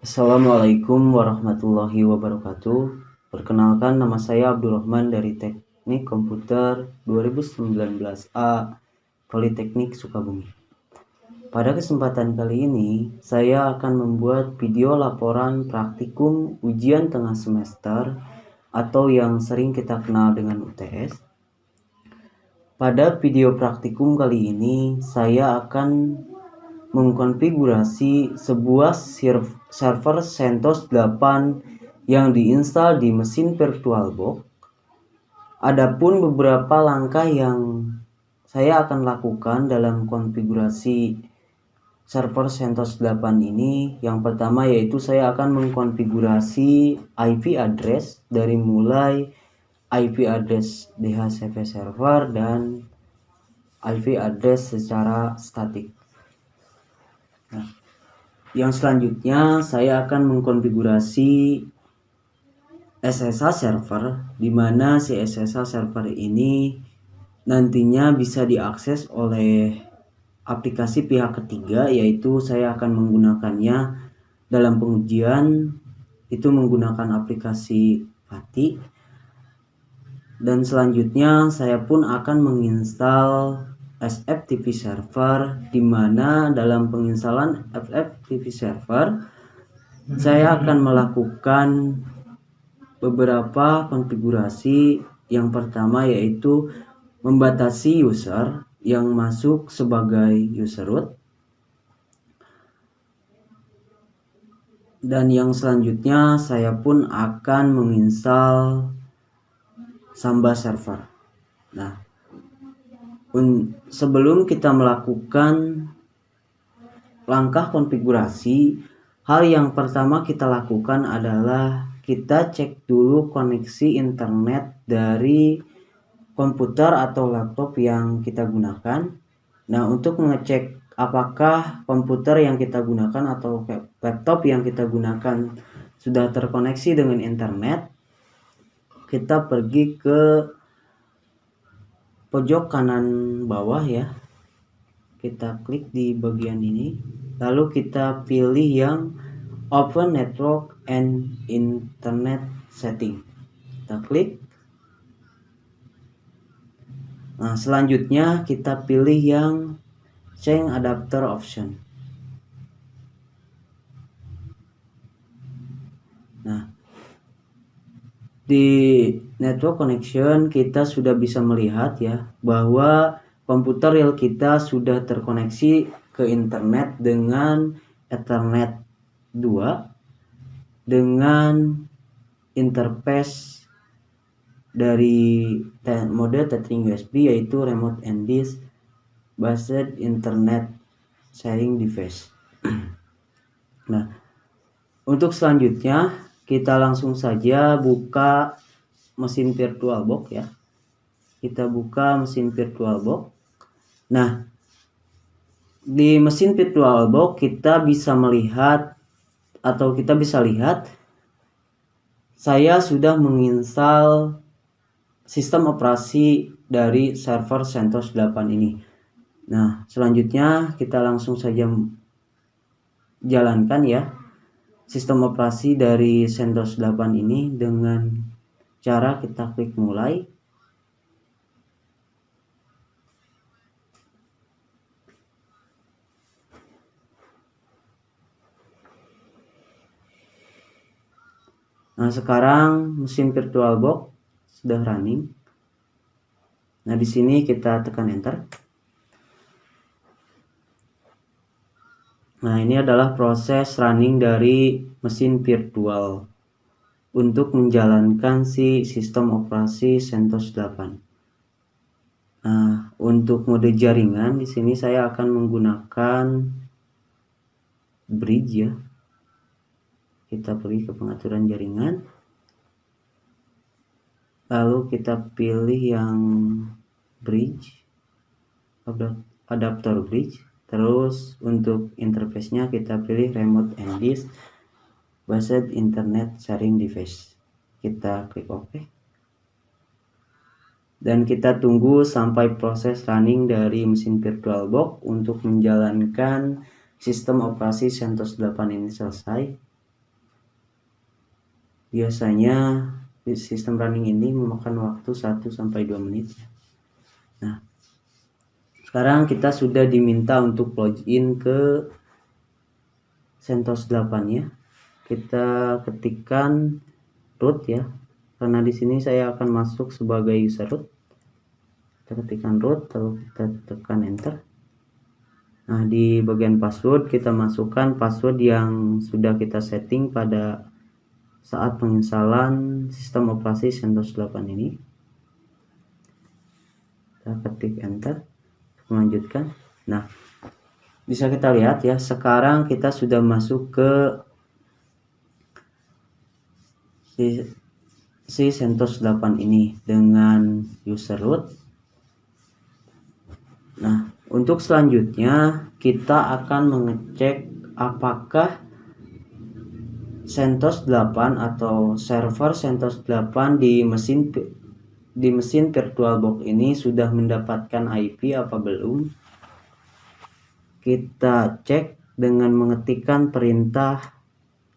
Assalamualaikum warahmatullahi wabarakatuh. Perkenalkan, nama saya Abdurrahman dari Teknik Komputer 2019A Politeknik Sukabumi. Pada kesempatan kali ini, saya akan membuat video laporan praktikum ujian tengah semester atau yang sering kita kenal dengan UTS. Pada video praktikum kali ini, saya akan mengkonfigurasi sebuah server CentOS 8 yang diinstal di mesin VirtualBox. Adapun beberapa langkah yang saya akan lakukan dalam konfigurasi server CentOS 8 ini, yang pertama yaitu saya akan mengkonfigurasi IP address dari mulai IP address DHCP server dan IP address secara statik. Nah, yang selanjutnya saya akan mengkonfigurasi SSH server, di mana si SSH server ini nantinya bisa diakses oleh aplikasi pihak ketiga, yaitu saya akan menggunakannya dalam pengujian itu menggunakan aplikasi PATI. Dan selanjutnya saya pun akan menginstal SFTP server, di mana dalam penginstalan SFTP server saya akan melakukan beberapa konfigurasi. Yang pertama yaitu membatasi user yang masuk sebagai user root, dan yang selanjutnya saya pun akan menginstal Samba server. Nah, sebelum kita melakukan langkah konfigurasi, hal yang pertama kita lakukan adalah kita cek dulu koneksi internet dari komputer atau laptop yang kita gunakan. Nah, untuk mengecek apakah komputer yang kita gunakan atau laptop yang kita gunakan sudah terkoneksi dengan internet, kita pergi ke pojok kanan bawah ya. Kita klik di bagian ini, lalu kita pilih yang Open Network and Internet Setting. Kita klik. Nah, selanjutnya kita pilih yang Change Adapter Option. Nah, di network connection kita sudah bisa melihat ya bahwa komputer real kita sudah terkoneksi ke internet dengan Ethernet 2 dengan interface dari mode tethering USB, yaitu Remote NDIS Based Internet Sharing Device. Nah, untuk selanjutnya kita langsung saja buka mesin VirtualBox ya. Kita buka mesin VirtualBox. Nah, di mesin VirtualBox kita bisa melihat atau kita bisa lihat saya sudah menginstal sistem operasi dari server CentOS 8 ini. Nah, selanjutnya kita langsung saja jalankan ya sistem operasi dari CentOS 8 ini dengan cara kita klik mulai. Nah, sekarang mesin VirtualBox sudah running. Nah, di sini kita tekan enter. Nah, ini adalah proses running dari mesin virtual untuk menjalankan si sistem operasi CentOS 8. Nah, untuk mode jaringan di sini saya akan menggunakan bridge ya. Kita pergi ke pengaturan jaringan. Lalu kita pilih yang bridge, adapter bridge. Terus untuk interface-nya kita pilih Remote NDIS Based Internet Sharing Device. Kita klik OK. Dan kita tunggu sampai proses running dari mesin VirtualBox untuk menjalankan sistem operasi CentOS 8 ini selesai. biasanya sistem running ini memakan waktu 1-2 menit. Nah, sekarang kita sudah diminta untuk login ke CentOS 8 ya. Kita ketikkan root ya, karena di sini saya akan masuk sebagai user root. Kita ketikkan root, lalu kita tekan enter. Nah, di bagian password kita masukkan password yang sudah kita setting pada saat penginstalan sistem operasi CentOS 8 ini. Kita ketik enter, melanjutkan. Nah, bisa kita lihat ya, sekarang kita sudah masuk ke si CentOS 8 ini dengan user root. Nah, untuk selanjutnya kita akan mengecek apakah CentOS 8 atau server CentOS 8 di mesin VirtualBox ini sudah mendapatkan IP apa belum. Kita cek dengan mengetikkan perintah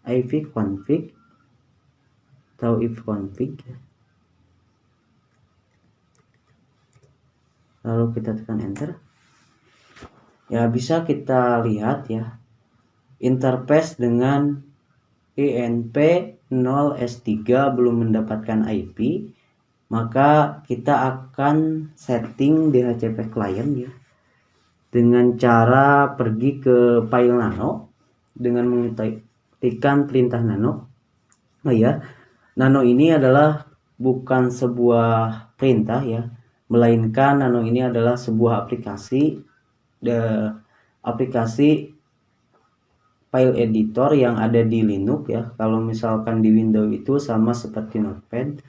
ipconfig atau ifconfig, lalu kita tekan enter. Ya, bisa kita lihat ya, interface dengan INP0S3 belum mendapatkan IP, maka kita akan setting DHCP client ya dengan cara pergi ke file nano dengan mengetikkan perintah nano. Oh ya, nano ini adalah bukan sebuah perintah ya, melainkan nano ini adalah sebuah aplikasi file editor yang ada di Linux ya. Kalau misalkan di Windows itu sama seperti Notepad.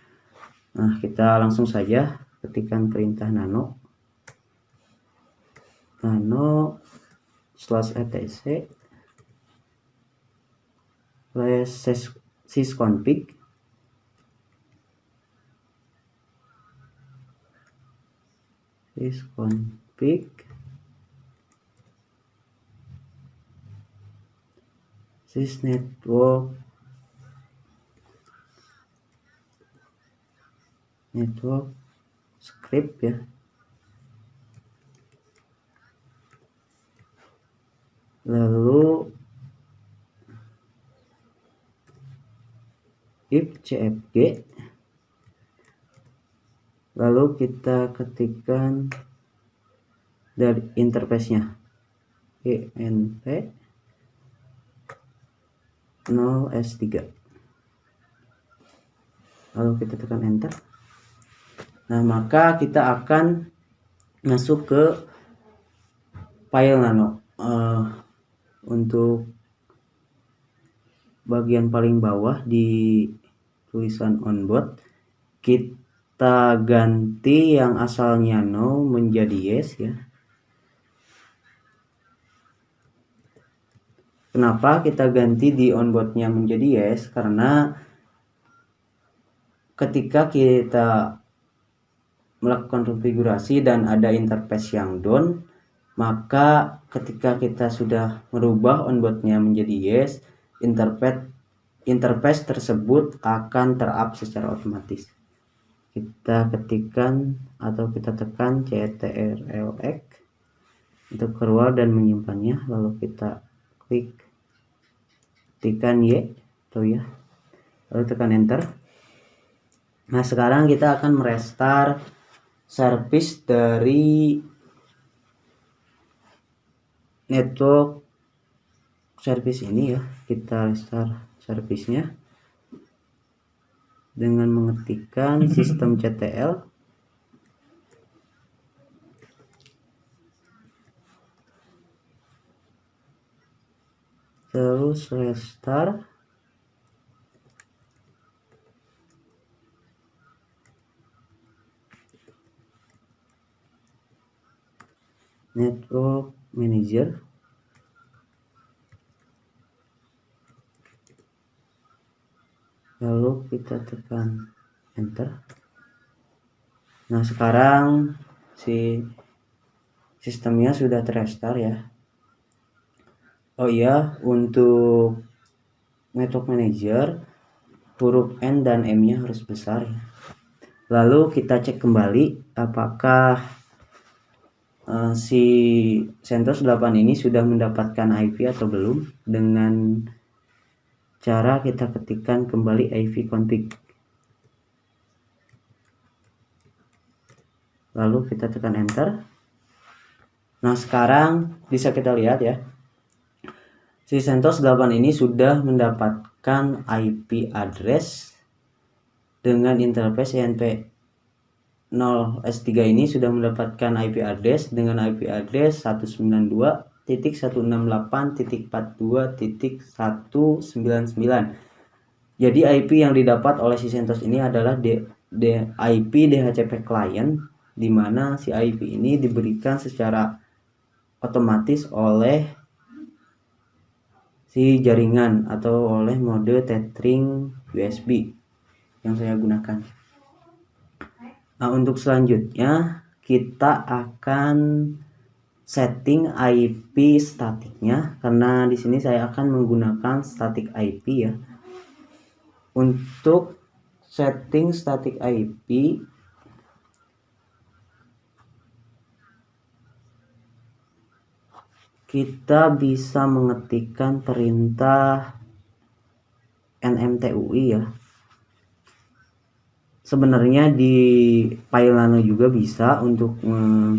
Nah, kita langsung saja ketikkan perintah nano /etc /sysconfig sysnetwork script ya. Lalu ifcfg, lalu kita ketikkan dari interface-nya INP0S3, lalu kita tekan enter. Nah, maka kita akan masuk ke file nano. Untuk bagian paling bawah di tulisan onboard, kita ganti yang asalnya no menjadi yes ya. Kenapa kita ganti di onboardnya menjadi yes? Karena ketika kita melakukan konfigurasi dan ada interface yang down, maka ketika kita sudah merubah onboardnya menjadi yes, interface tersebut akan ter-up secara otomatis. Kita ketikkan atau kita tekan ctrl-x untuk keluar dan menyimpannya, lalu kita ketikkan y atau ya, lalu tekan enter. Nah, sekarang kita akan merestart service dari network service ini ya. Kita restart service-nya dengan mengetikkan systemctl terus restart network manager, lalu kita tekan enter. Nah, sekarang si sistemnya sudah terrestart ya. Oh iya, untuk network manager huruf N dan M-nya harus besar ya. Lalu kita cek kembali apakah si CentOS 8 ini sudah mendapatkan IP atau belum, dengan cara kita ketikkan kembali ipconfig. Lalu kita tekan enter. Nah, sekarang bisa kita lihat ya, si CentOS 8 ini sudah mendapatkan IP address dengan interface ENP 0S3 ini sudah mendapatkan IP address dengan IP address 192.168.42.199. Jadi IP yang didapat oleh si CentOS ini adalah IP DHCP client, di mana si IP ini diberikan secara otomatis oleh si jaringan atau oleh mode tethering USB yang saya gunakan. Nah, untuk selanjutnya kita akan setting IP statiknya, karena di sini saya akan menggunakan static IP ya. Untuk setting static IP, kita bisa mengetikkan perintah nmtui ya. Sebenarnya di file nano juga bisa untuk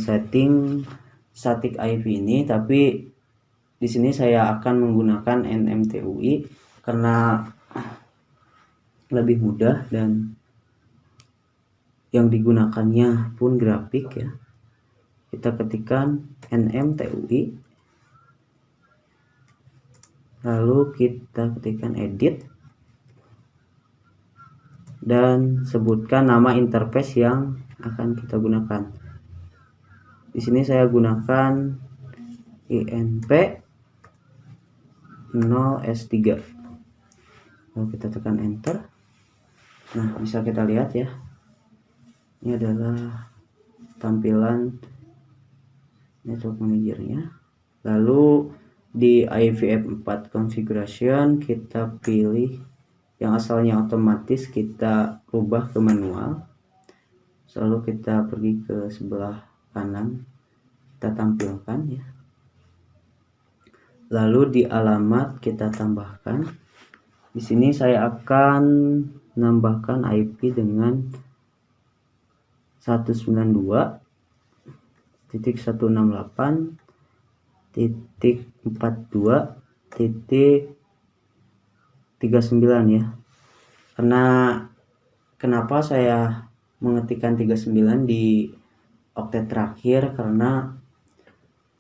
setting static IP ini, tapi di sini saya akan menggunakan nmtui karena lebih mudah dan yang digunakannya pun grafik ya. Kita ketikkan nmtui, lalu kita ketikkan edit dan sebutkan nama interface yang akan kita gunakan. Di sini saya gunakan INP 0S3. Lalu kita tekan enter. Nah, bisa kita lihat ya, ini adalah tampilan network manajernya. Lalu di IVF4 configuration kita pilih yang asalnya otomatis, kita rubah ke manual. Lalu kita pergi ke sebelah kanan, kita tampilkan ya. Lalu di alamat kita tambahkan. Di sini saya akan menambahkan IP dengan 192.168.42.39 ya. Karena kenapa saya mengetikkan 39 di oktet terakhir, karena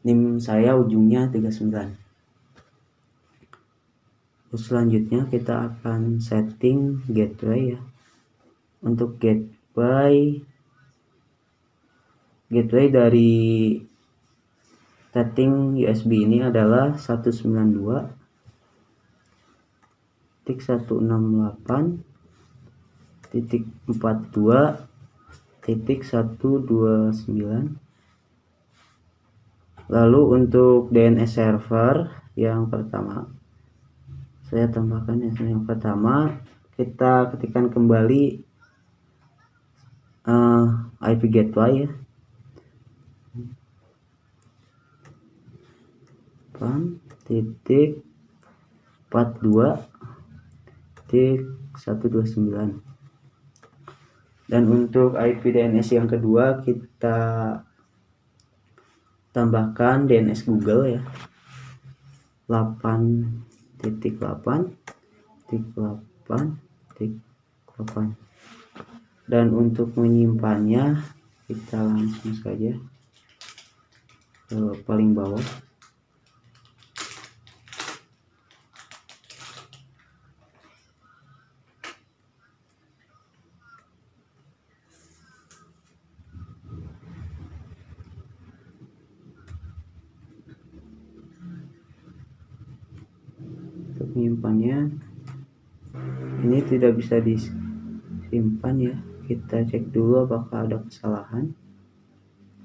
NIM saya ujungnya 39. Terus selanjutnya kita akan setting gateway ya. Untuk gateway dari setting USB ini adalah 192.168.42.129. Lalu untuk DNS server yang pertama, saya tambahkan yang pertama, kita ketikkan kembali IP gateway ya, 8.42.129. Dan untuk IP DNS yang kedua kita tambahkan DNS Google ya, 8.8.8.8. Dan untuk menyimpannya kita langsung saja ke paling bawah. Untuk menyimpannya ini tidak bisa disimpan ya. Kita cek dulu apakah ada kesalahan.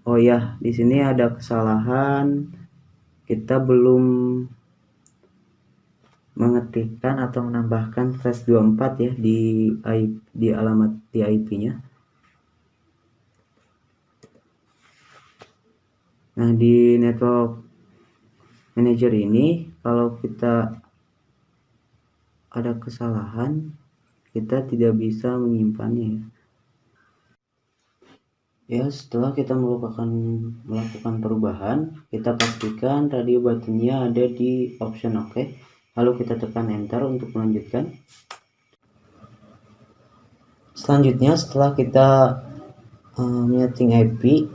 Oh ya, di sini ada kesalahan. Kita belum mengetikkan atau menambahkan flash 24 ya di alamat di IP-nya. Nah, di network manager ini kalau kita ada kesalahan, kita tidak bisa menyimpannya ya. Setelah kita melakukan perubahan, kita pastikan radio buttonnya ada di option OK, lalu kita tekan enter untuk melanjutkan. Selanjutnya, setelah kita menyeting IP,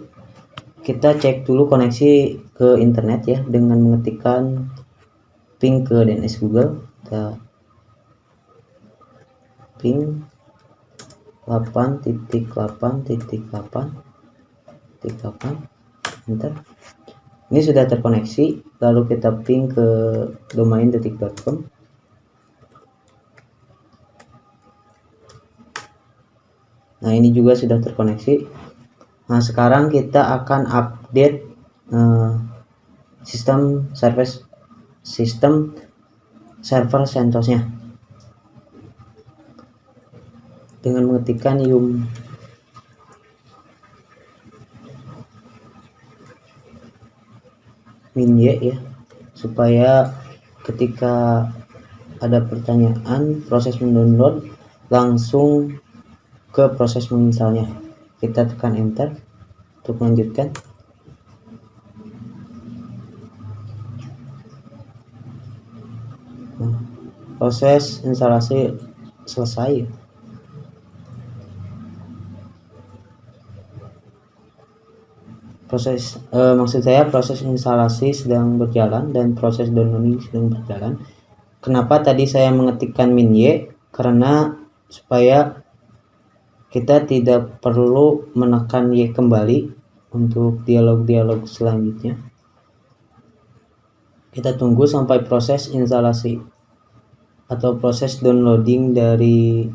kita cek dulu koneksi ke internet ya dengan mengetikkan ping ke DNS Google. Kita ping 8.8.8.8 enter. Ini sudah terkoneksi, lalu kita ping ke domain detik.com. Nah, ini juga sudah terkoneksi. Nah, sekarang kita akan update sistem server CentOS-nya dengan mengetikkan yum min-y ya, supaya ketika ada pertanyaan proses mendownload langsung ke proses menginstalnya. Kita tekan enter untuk melanjutkan. Nah, proses instalasi selesai. Maksud saya proses instalasi sedang berjalan dan proses downloading sedang berjalan. Kenapa tadi saya mengetikkan min-y? Karena supaya kita tidak perlu menekan Y kembali untuk dialog-dialog selanjutnya. Kita tunggu sampai proses instalasi atau proses downloading dari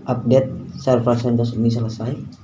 update server CentOS ini selesai.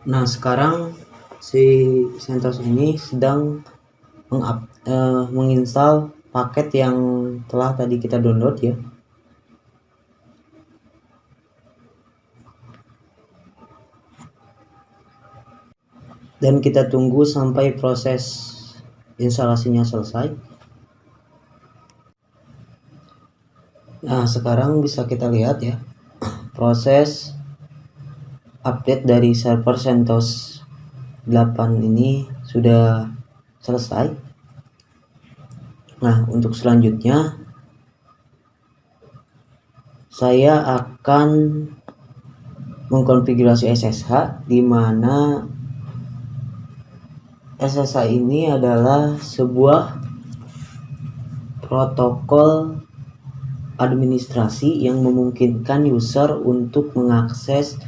Nah, sekarang si CentOS ini sedang menginstal paket yang telah tadi kita download ya. Dan kita tunggu sampai proses instalasinya selesai. Nah, sekarang bisa kita lihat ya, proses update dari server CentOS 8 ini sudah selesai. Nah, untuk selanjutnya saya akan mengkonfigurasi SSH, di mana SSH ini adalah sebuah protokol administrasi yang memungkinkan user untuk mengakses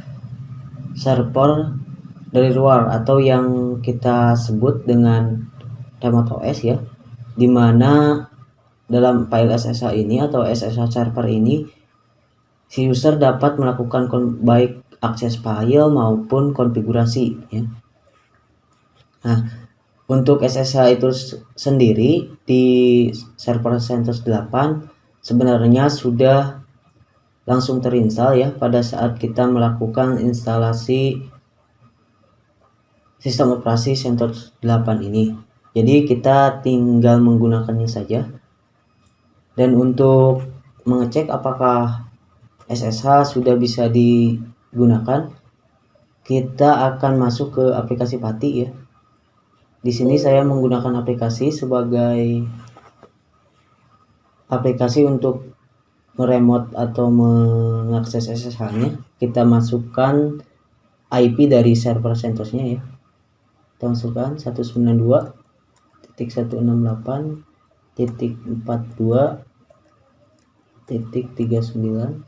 server dari luar atau yang kita sebut dengan remote OS ya, dimana dalam file SSH ini atau SSH server ini si user dapat melakukan baik akses file maupun konfigurasi ya. Nah, untuk SSH itu sendiri di server CentOS 8 sebenarnya sudah langsung terinstall ya pada saat kita melakukan instalasi sistem operasi CentOS 8 ini. Jadi kita tinggal menggunakannya saja. Dan untuk mengecek apakah SSH sudah bisa digunakan, kita akan masuk ke aplikasi PATI ya. Di sini saya menggunakan aplikasi sebagai aplikasi untuk meremote atau mengakses SSH-nya, kita masukkan IP dari server CentOS-nya ya. Kita masukkan 192.168.42.39.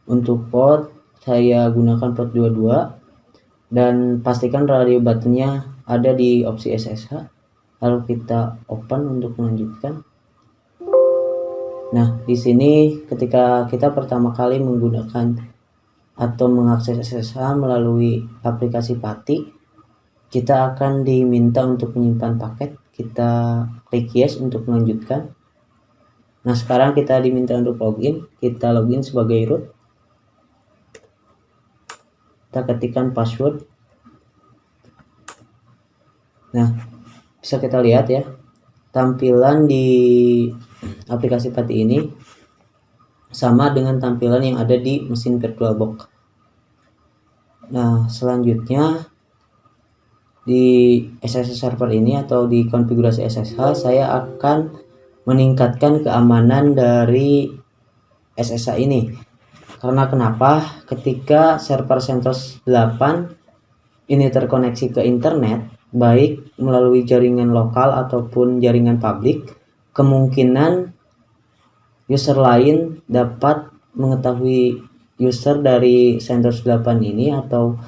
Untuk port saya gunakan port 22 dan pastikan radio buttonnya ada di opsi SSH. Lalu kita open untuk melanjutkan. Nah, di sini ketika kita pertama kali menggunakan atau mengakses SSH melalui aplikasi PATI, kita akan diminta untuk menyimpan paket. Kita klik yes untuk melanjutkan. Nah, sekarang kita diminta untuk login. Kita login sebagai root. Kita ketikkan password. Nah, bisa kita lihat ya, tampilan di aplikasi PATI ini sama dengan tampilan yang ada di mesin VirtualBox. Nah, selanjutnya di SSH server ini atau di konfigurasi SSH, saya akan meningkatkan keamanan dari SSH ini. Karena kenapa? Ketika server CentOS 8 ini terkoneksi ke internet, baik melalui jaringan lokal ataupun jaringan publik, kemungkinan user lain dapat mengetahui user dari CentOS 8 ini atau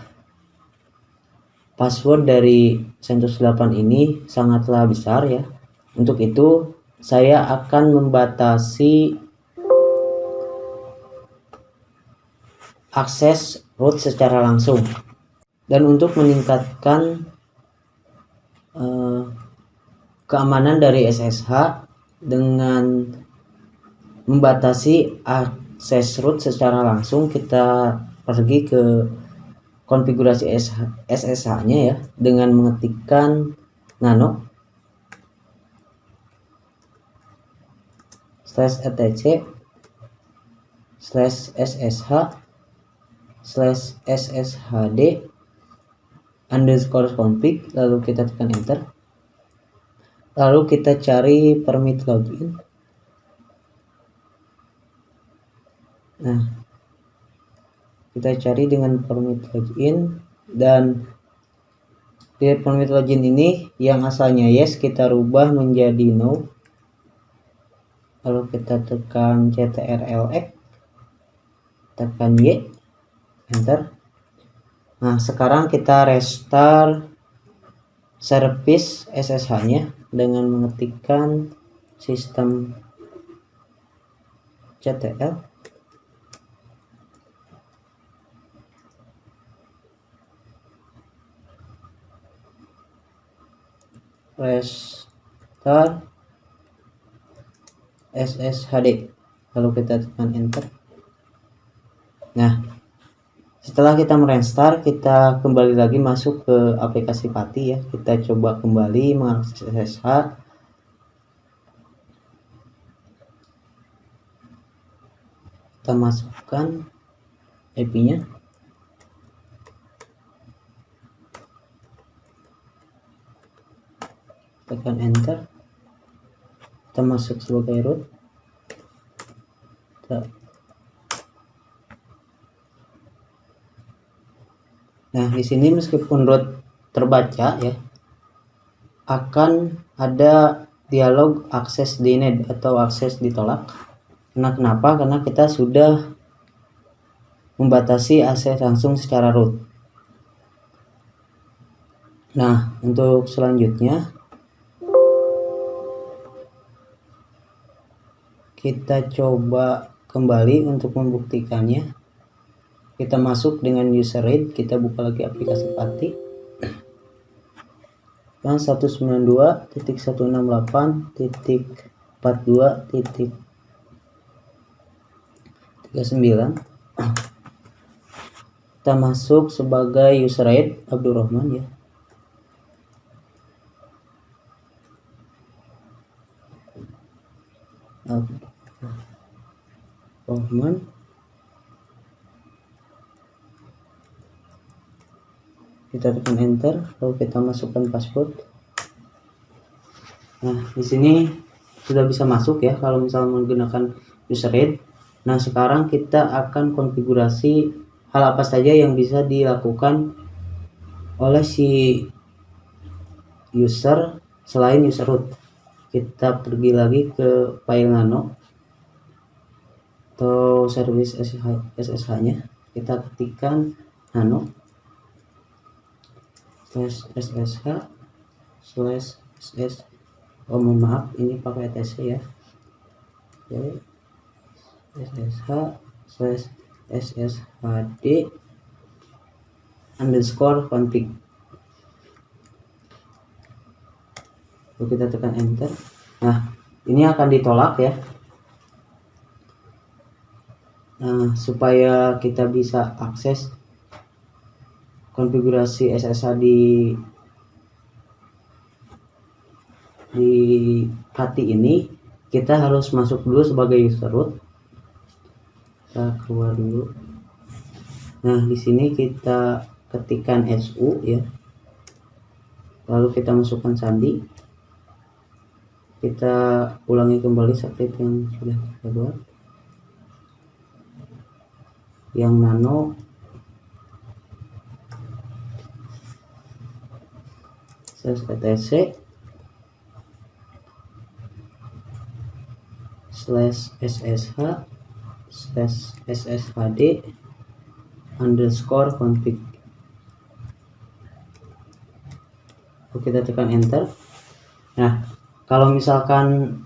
password dari CentOS 8 ini sangatlah besar ya. Untuk itu saya akan membatasi akses root secara langsung. Dan untuk meningkatkan keamanan dari SSH dengan membatasi akses root secara langsung, kita pergi ke konfigurasi SSH-nya ya dengan mengetikkan nano /etc/sshd_config, lalu kita tekan enter. Lalu kita cari permit login. Nah, kita cari dengan permit login, dan di permit login ini yang asalnya yes kita rubah menjadi no. Lalu kita tekan ctrl-x, tekan y, enter. Nah, sekarang kita restart service SSH-nya dengan mengetikkan sistem ctl restart SSHD, lalu kita tekan enter. Nah, setelah kita merestart, kita kembali lagi masuk ke aplikasi PATI ya. Kita coba kembali mengakses SSH. Kita masukkan IP-nya. Tekan enter. Kita masuk sebagai root. Nah, di sini meskipun root terbaca ya, akan ada dialog akses denied atau akses ditolak. Nah, kenapa? Karena kita sudah membatasi akses langsung secara root. Nah, untuk selanjutnya kita coba kembali untuk membuktikannya. Kita masuk dengan user ID, kita buka lagi aplikasi PATI. Yang 192.168.42.39. Kita masuk sebagai user ID Abdurrahman ya. Abdurrahman. Kita tekan enter, lalu kita masukkan password. Nah, di sini sudah bisa masuk ya kalau misalnya menggunakan user read. Nah, sekarang kita akan konfigurasi hal apa saja yang bisa dilakukan oleh si user selain user root. Kita pergi lagi ke file nano atau service SSH nya, kita ketikkan nano /ssh/ss. Oh, mohon maaf, ini pakai etc ya. Oke, ssh/sshd_config. Lalu kita tekan enter. Nah, ini akan ditolak ya. Nah, supaya kita bisa akses konfigurasi SSH di hati ini, kita harus masuk dulu sebagai user root. Kita keluar dulu. Nah, di sini kita ketikkan su ya. Lalu kita masukkan sandi. Kita ulangi kembali script yang sudah kita buat. Yang nano /ssh/sshd_config. Kita tekan enter. Nah, kalau misalkan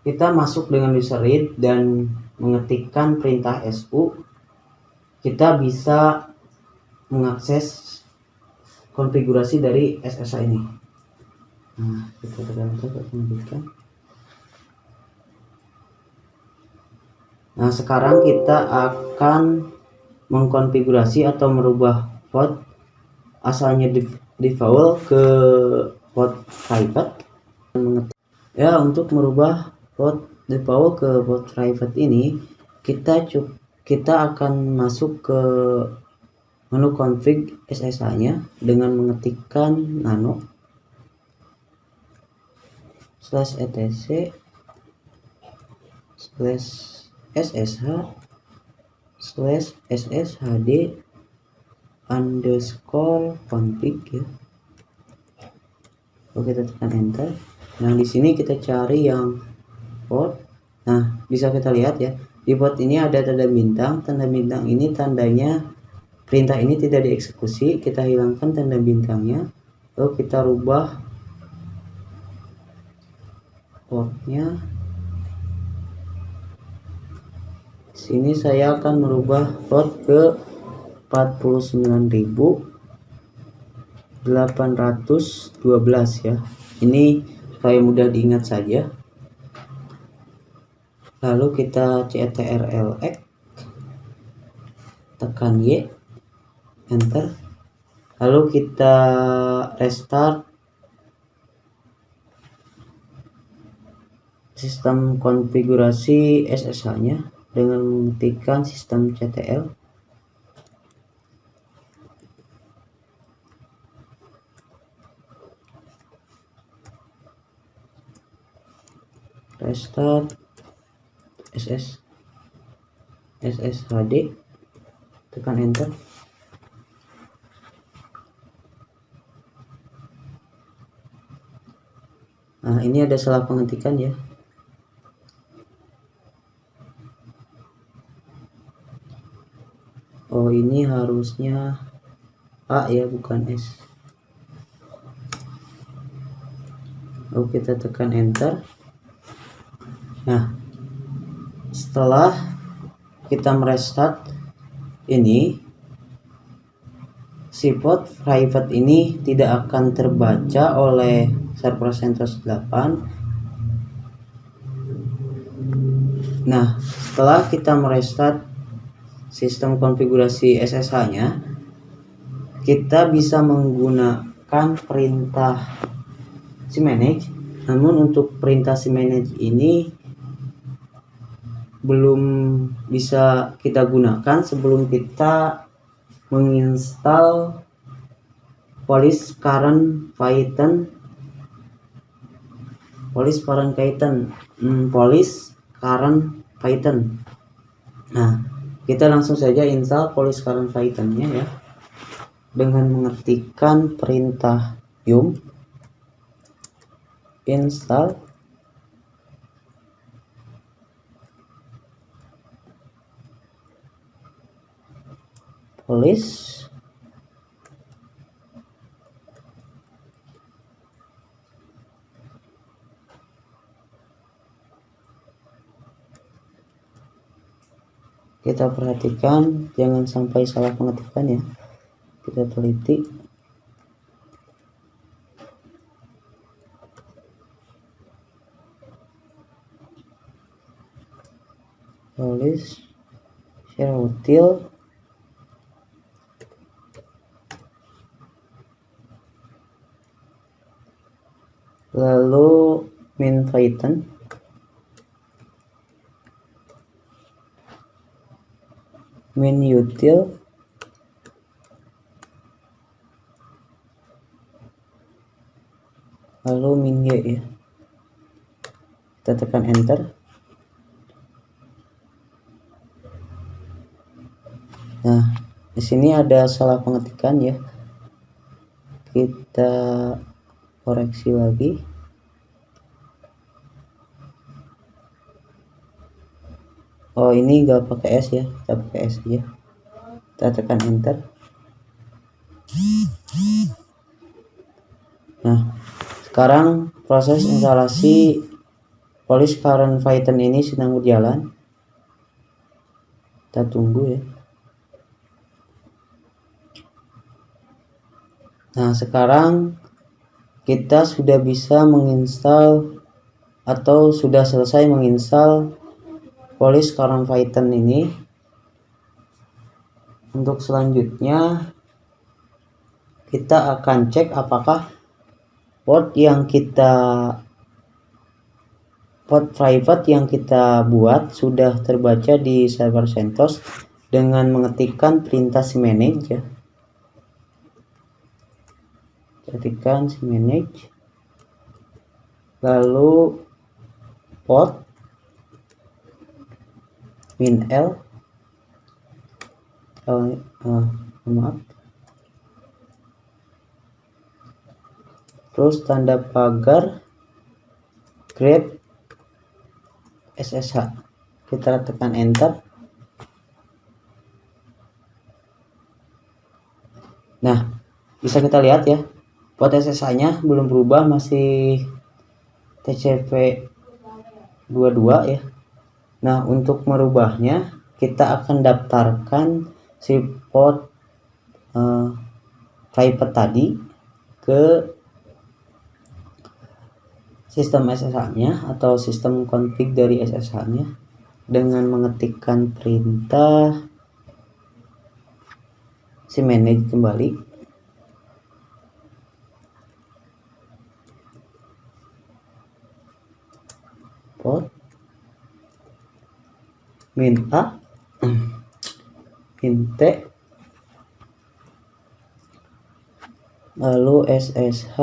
kita masuk dengan user read dan mengetikkan perintah su, kita bisa mengakses konfigurasi dari SSH ini. Nah, kita tekan enter untuk melanjutkan. Nah, sekarang kita akan mengkonfigurasi atau merubah port asalnya default ke port private. Ya, untuk merubah port default ke port private ini, kita akan masuk ke menu config SSH-nya dengan mengetikkan nano /etc/ss/sshd_config ya. Oke, kita tekan enter. Nah, di sini kita cari yang port. Nah, bisa kita lihat ya, di port ini ada tanda bintang. Tanda bintang ini tandanya perintah ini tidak dieksekusi. Kita hilangkan tanda bintangnya, lalu kita rubah portnya. Sini saya akan merubah port ke 49.812 ya. Ini supaya mudah diingat saja. Lalu kita ctrl-x, tekan Y, enter. Lalu kita restart sistem konfigurasi SSH-nya dengan mengetikkan systemctl. Restart SSHD, tekan enter. Nah, ini ada salah pengetikan ya. Oh, ini harusnya A ya, bukan S. Lalu kita tekan enter. Nah, setelah kita merestart ini, si port private ini tidak akan terbaca oleh server CentOS 8. Nah, setelah kita merestart sistem konfigurasi SSH-nya, kita bisa menggunakan perintah cmanage. Namun untuk perintah cmanage ini belum bisa kita gunakan sebelum kita menginstal Polish Current Python Police current Python. Police current Python. Nah, kita langsung saja install Police current Python-nya ya. Dengan mengetikkan perintah yum install police kita perhatikan jangan sampai salah pengetikan ya, kita teliti. Police share util lalu min Python min util lalu min y ya, kita tekan enter. Nah, di sini ada salah pengetikan ya, kita koreksi lagi. Oh, ini nggak pakai S ya, kita pakai S ya, kita tekan enter. Nah, sekarang proses instalasi Police current Python ini sedang berjalan, kita tunggu ya. Nah, sekarang kita sudah bisa menginstal atau sudah selesai menginstal Police current Python ini. Untuk selanjutnya kita akan cek apakah port private yang kita buat sudah terbaca di server CentOS dengan mengetikkan perintah cmanage ya. Ketikkan cmanage lalu port min L maaf, terus tanda pagar grep SSH, kita tekan enter. Nah, bisa kita lihat ya, port SSH nya belum berubah, masih TCP 22 ya. Nah, untuk merubahnya kita akan daftarkan si port private tadi ke sistem SSH-nya atau sistem config dari SSH-nya dengan mengetikkan perintah cmanage kembali. Port min A min T lalu SSH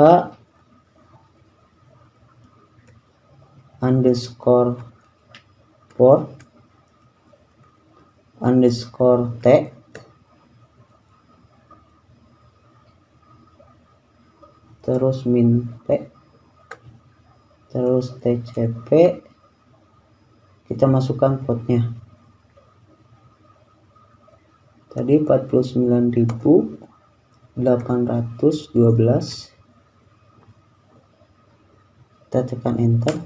underscore port underscore T terus min P terus TCP, kita masukkan portnya tadi 49.812, kita tekan enter.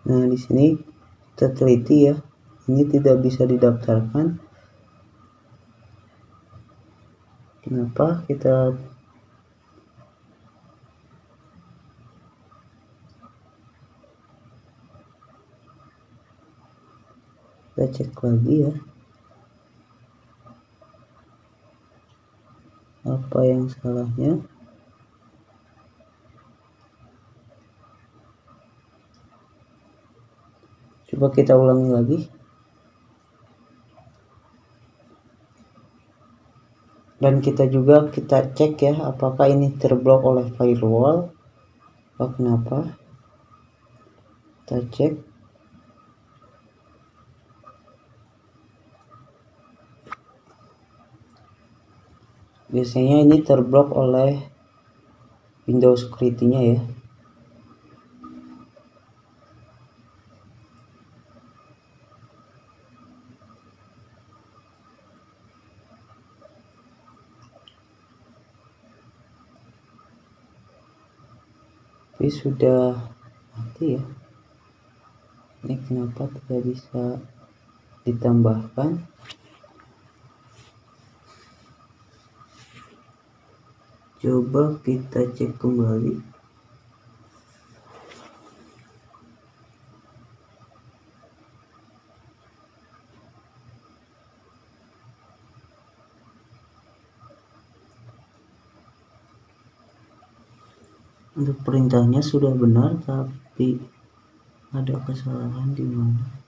Nah, di sini kita teliti ya, ini tidak bisa didaftarkan. Kenapa? Kita cek lagi ya. Oke. apa yang salahnya. Coba kita ulangi lagi. Dan kita cek ya, apakah ini terblok oleh firewall atau kenapa. Kita cek. Biasanya ini terblok oleh Windows security-nya ya. Tapi sudah mati ya. Ini kenapa tidak bisa ditambahkan? Coba kita cek kembali. Untuk perintahnya sudah benar, tapi ada kesalahan di mana?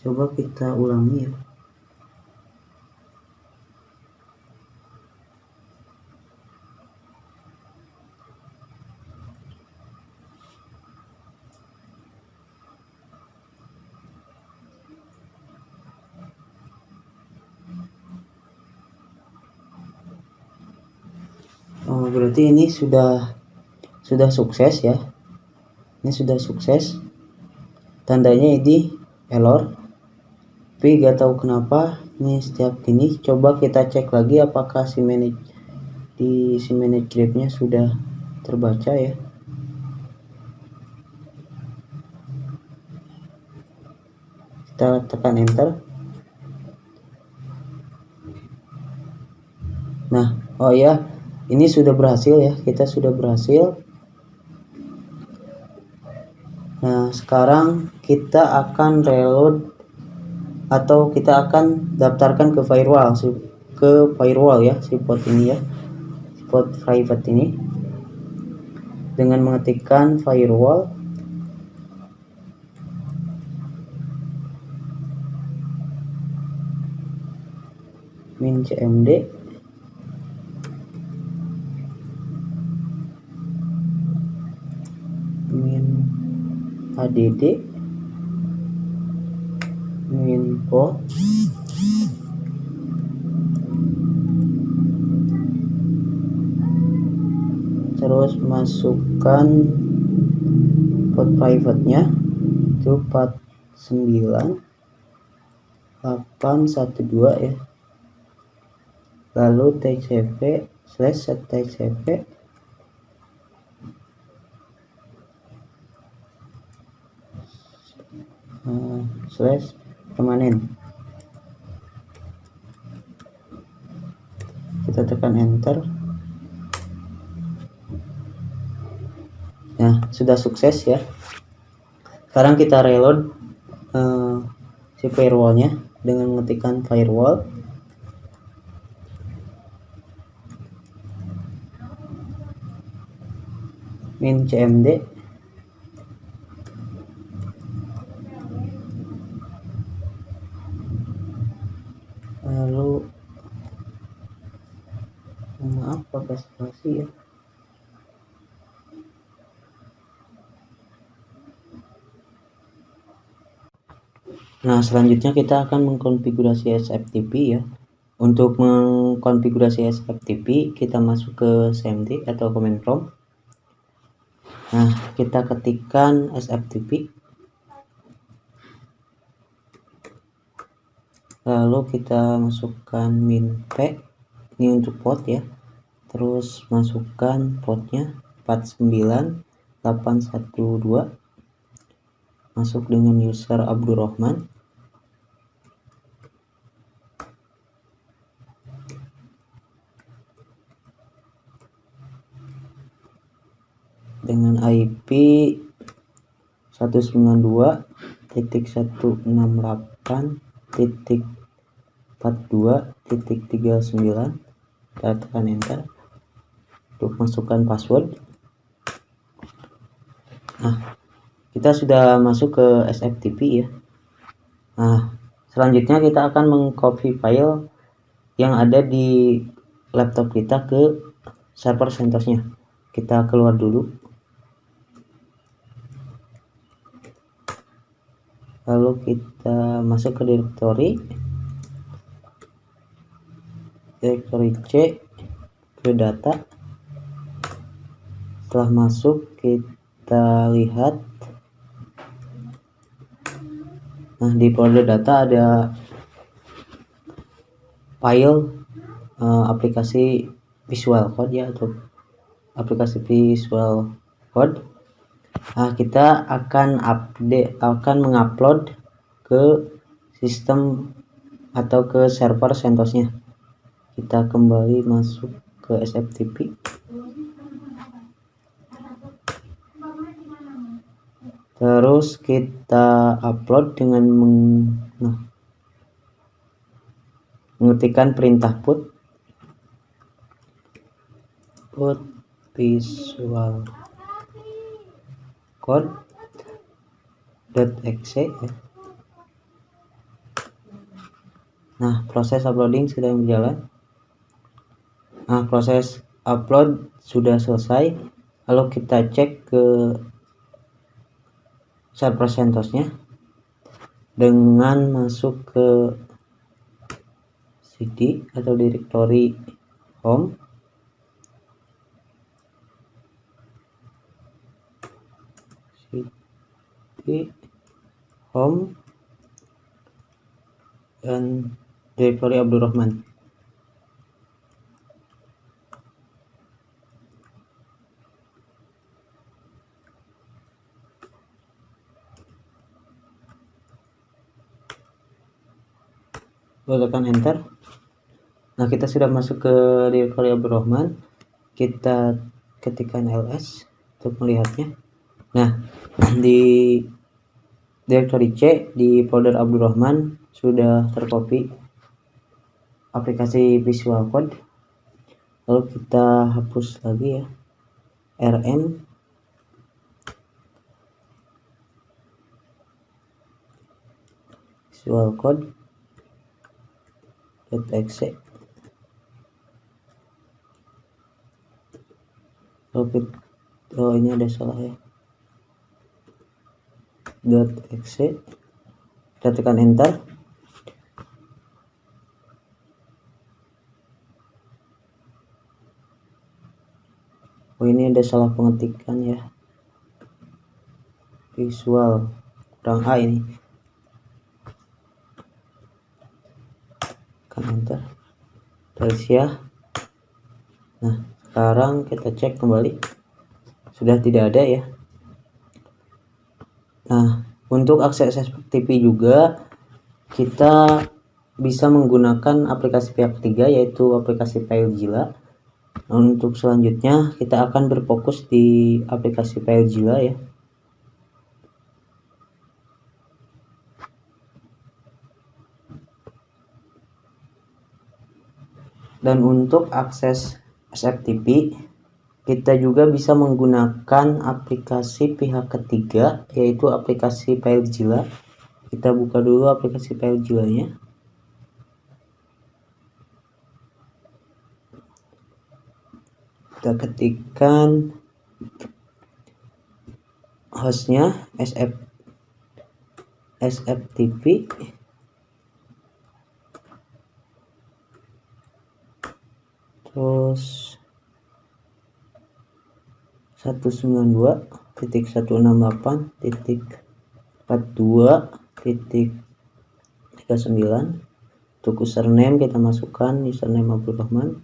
Coba kita ulangi ya. Oh, berarti ini sudah sukses ya. Ini sudah sukses. Tandanya ini error. Tapi gak tahu kenapa ini setiap gini. Coba kita cek lagi apakah si manage grabnya sudah terbaca ya. Kita tekan enter. Nah, oh ya, ini sudah berhasil ya. Kita sudah berhasil. Nah, sekarang kita akan reload atau kita akan daftarkan ke firewall ya, si port ini ya, si port private ini, dengan mengetikkan firewall min cmd min add min port terus masukkan port private-nya itu 49812 ya, lalu tcp/tcp /permanen. Kita tekan enter. Nah, sudah sukses ya. Sekarang kita reload si firewallnya dengan mengetikkan firewall min cmd lalu maaf pakai spasi ya. Nah, selanjutnya kita akan mengkonfigurasi SFTP ya. Untuk mengkonfigurasi SFTP, kita masuk ke cmd atau command prompt. Nah, kita ketikkan SFTP. Lalu kita masukkan min p Ini untuk port ya. Terus masukkan portnya 49812, masuk dengan user Abdurrahman. Dengan IP 192.168.42.39, tekan enter untuk masukkan password. Nah, kita sudah masuk ke SFTP ya. Nah, selanjutnya kita akan mengcopy file yang ada di laptop kita ke server CentOS-nya. Kita keluar dulu, lalu kita masuk ke direktori C, ke data. Setelah masuk, kita lihat, nah di folder data ada file aplikasi Visual Code ya, atau aplikasi Visual Code. Nah, kita akan mengupload ke sistem atau ke server CentOS-nya. Kita kembali masuk ke SFTP. Terus kita upload dengan mengetikkan perintah put visual code.exe ya. Nah, proses uploading sedang berjalan. Nah, proses upload sudah selesai. Lalu kita cek ke server CentOS-nya dengan masuk ke cd atau directory home. cd home dan directory Abdurrahman. Tekan enter. Nah, kita sudah masuk ke directory Abdurrahman. Kita ketikkan ls untuk melihatnya. Nah, di directory C di folder Abdurrahman sudah tercopy aplikasi Visual Code. Lalu kita hapus lagi ya, rm Visual Code.exe. Oh, ini ada salah ya, .exe. Kita tekan enter. Oh, ini ada salah pengetikan ya, visual kurang A ini. Tekan enter. Terus ya. Nah, sekarang kita cek kembali, sudah tidak ada ya. Nah, untuk akses SFTP juga kita bisa menggunakan aplikasi pihak ketiga, yaitu aplikasi FileZilla. Nah, untuk selanjutnya kita akan berfokus di aplikasi FileZilla ya. Dan untuk akses SFTP kita juga bisa menggunakan aplikasi pihak ketiga, yaitu aplikasi FileZilla. Kita buka dulu aplikasi FileZilla-nya. Kita ketikkan hostnya SFTP. Terus 192.168.42.39. Untuk username kita masukkan username Abdurrahman.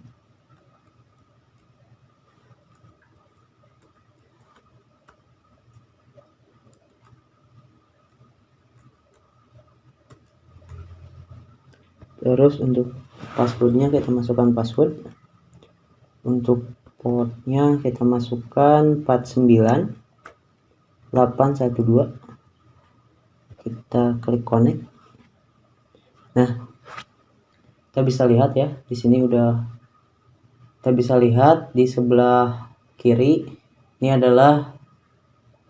Terus untuk passwordnya kita masukkan password. Untuk portnya kita masukkan 49812. Kita klik connect. Nah, kita bisa lihat ya, di sini kita bisa lihat di sebelah kiri ini adalah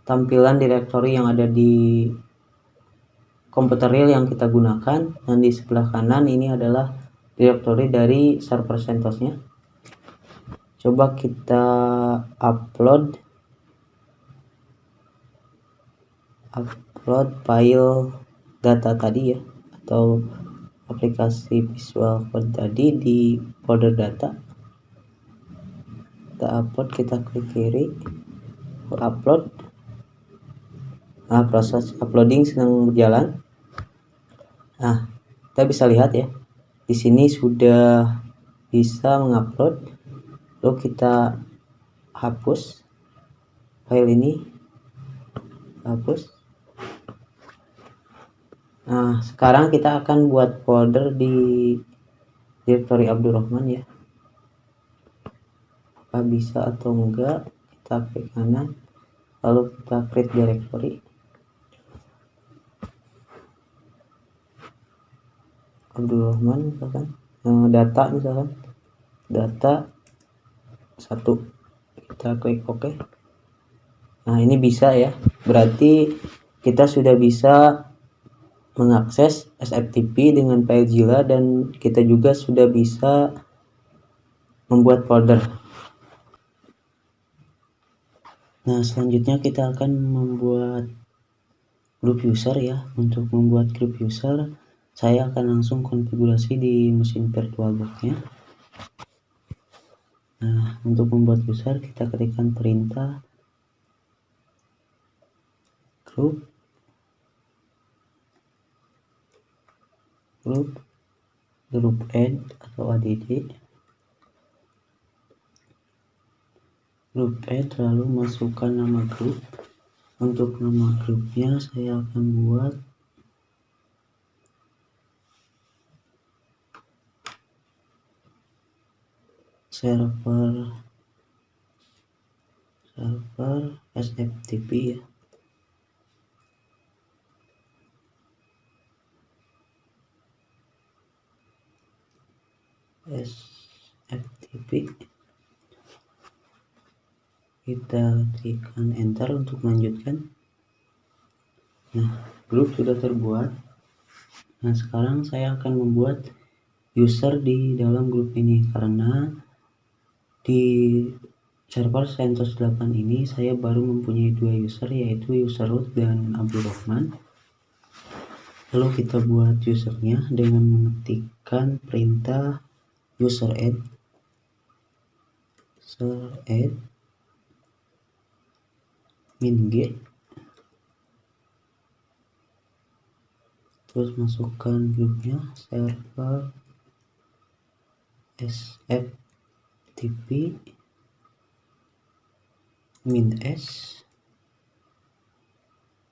tampilan direktori yang ada di komputer real yang kita gunakan, dan di sebelah kanan ini adalah direktori dari server CentOS-nya. Coba kita upload file data tadi ya, atau aplikasi Visual Code tadi di folder data. Kita upload, kita klik kiri, upload. Nah, proses uploading sedang berjalan. Nah, kita bisa lihat ya, di sini sudah bisa mengupload. Lalu kita hapus file ini, hapus. Nah, sekarang kita akan buat folder di direktori Abdurrahman ya. Apa bisa atau enggak, kita klik kanan, lalu kita create directory. Abdurrahman misalkan, data misalkan, data 1, kita klik OK. Nah, ini bisa ya, berarti kita sudah bisa mengakses SFTP dengan FileZilla, dan kita juga sudah bisa membuat folder. Nah, selanjutnya kita akan membuat grup user ya. Untuk membuat grup user, saya akan langsung konfigurasi di mesin VirtualBox-nya. Nah, untuk membuat user kita ketikkan perintah group add atau add, group add, lalu masukkan nama grup. Untuk nama grupnya saya akan buat server SFTP ya. SFTP. Kita tekan enter untuk melanjutkan. Nah, grup sudah terbuat. Nah, sekarang saya akan membuat user di dalam grup ini, karena di server CentOS 8 ini saya baru mempunyai 2 user, yaitu user root dan Abdurrahman. Lalu kita buat usernya dengan mengetikkan perintah user add min g, terus masukkan grupnya server SFTP min s,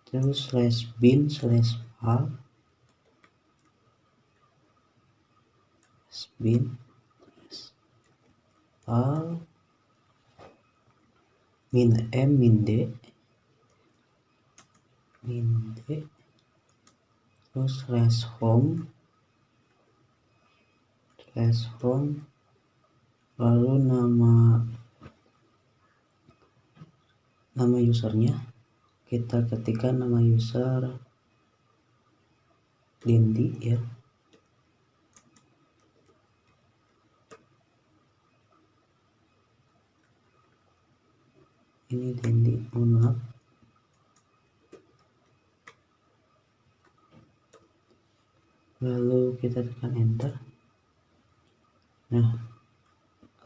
terus /bin/file min m min d, terus /home, lalu nama usernya kita ketikkan nama user Dendi ya. Ini Dendi, mohon maaf. Lalu kita tekan enter. Nah,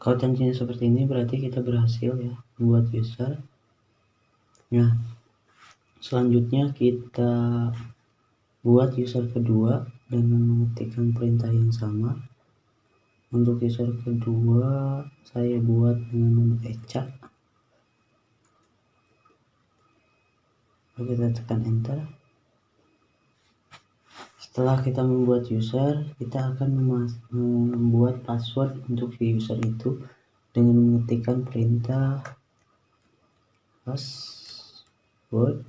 kalau cancelnya seperti ini berarti kita berhasil ya membuat user. Nah, selanjutnya kita buat user kedua dengan mengetikkan perintah yang sama. Untuk user kedua saya buat dengan nama Eca. Lalu kita tekan enter. Setelah kita membuat user, kita akan membuat password untuk si user itu dengan mengetikkan perintah password,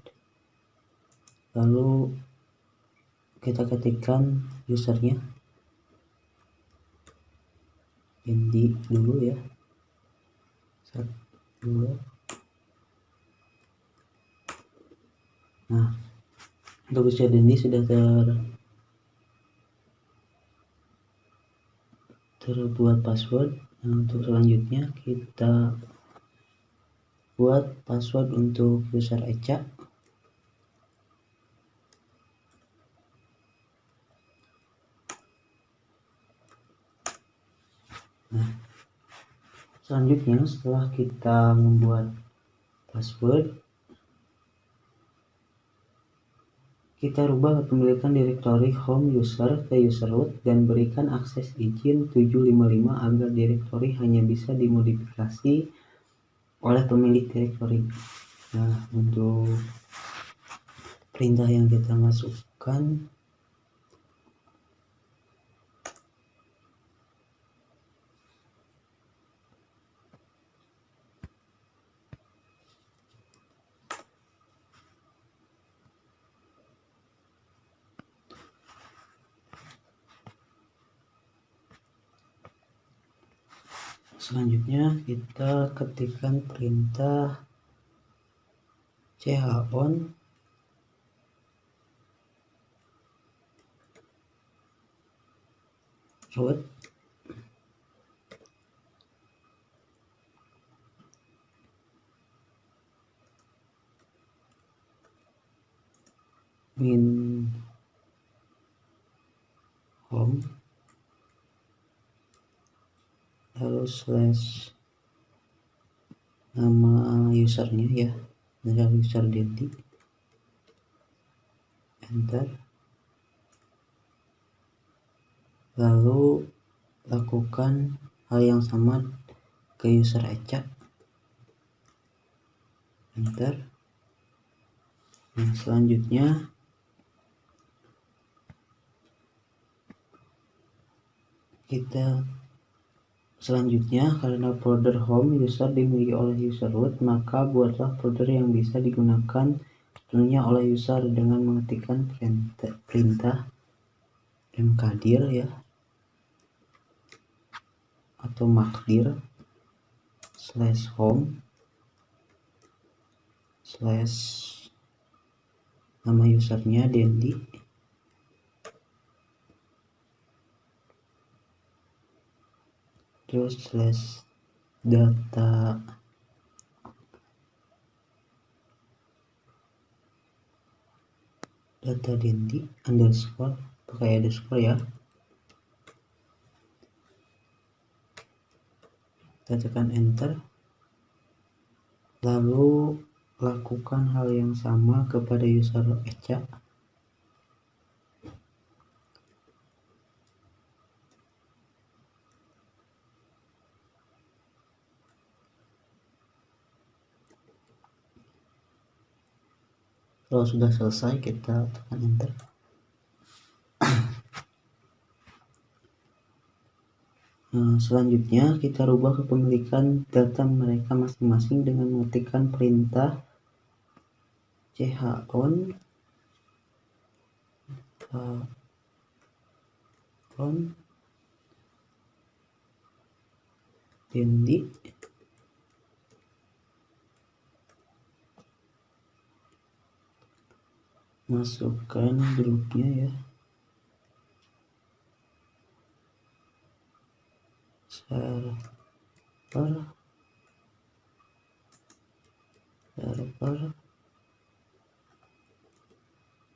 lalu kita ketikkan usernya Andy dulu ya, 1, 2. Nah, untuk user Andy sudah terbuat password. Nah, untuk selanjutnya kita buat password untuk user Eca. Nah, selanjutnya setelah kita membuat password, kita rubah kepemilikan direktori home user ke user root dan berikan akses izin 755 agar direktori hanya bisa dimodifikasi oleh pemilik direktori. Nah, untuk perintah yang kita masukkan, selanjutnya kita ketikkan perintah chown root min home, lalu slash nama usernya ya, adalah user Dedi, enter, lalu lakukan hal yang sama ke user Eca, enter. Nah, selanjutnya karena folder home user dimiliki oleh user root, maka buatlah folder yang bisa digunakan sepenuhnya oleh user dengan mengetikkan perintah mkdir ya, atau makdir /home / nama usernya Dendi, terus /data Dendi underscore, pakai underscore ya, kita tekan enter, lalu lakukan hal yang sama kepada user Eca. Kalau sudah selesai, kita tekan enter. Nah, selanjutnya kita rubah kepemilikan data mereka masing-masing dengan mengetikkan perintah chown Dendi, masukkan grupnya ya, server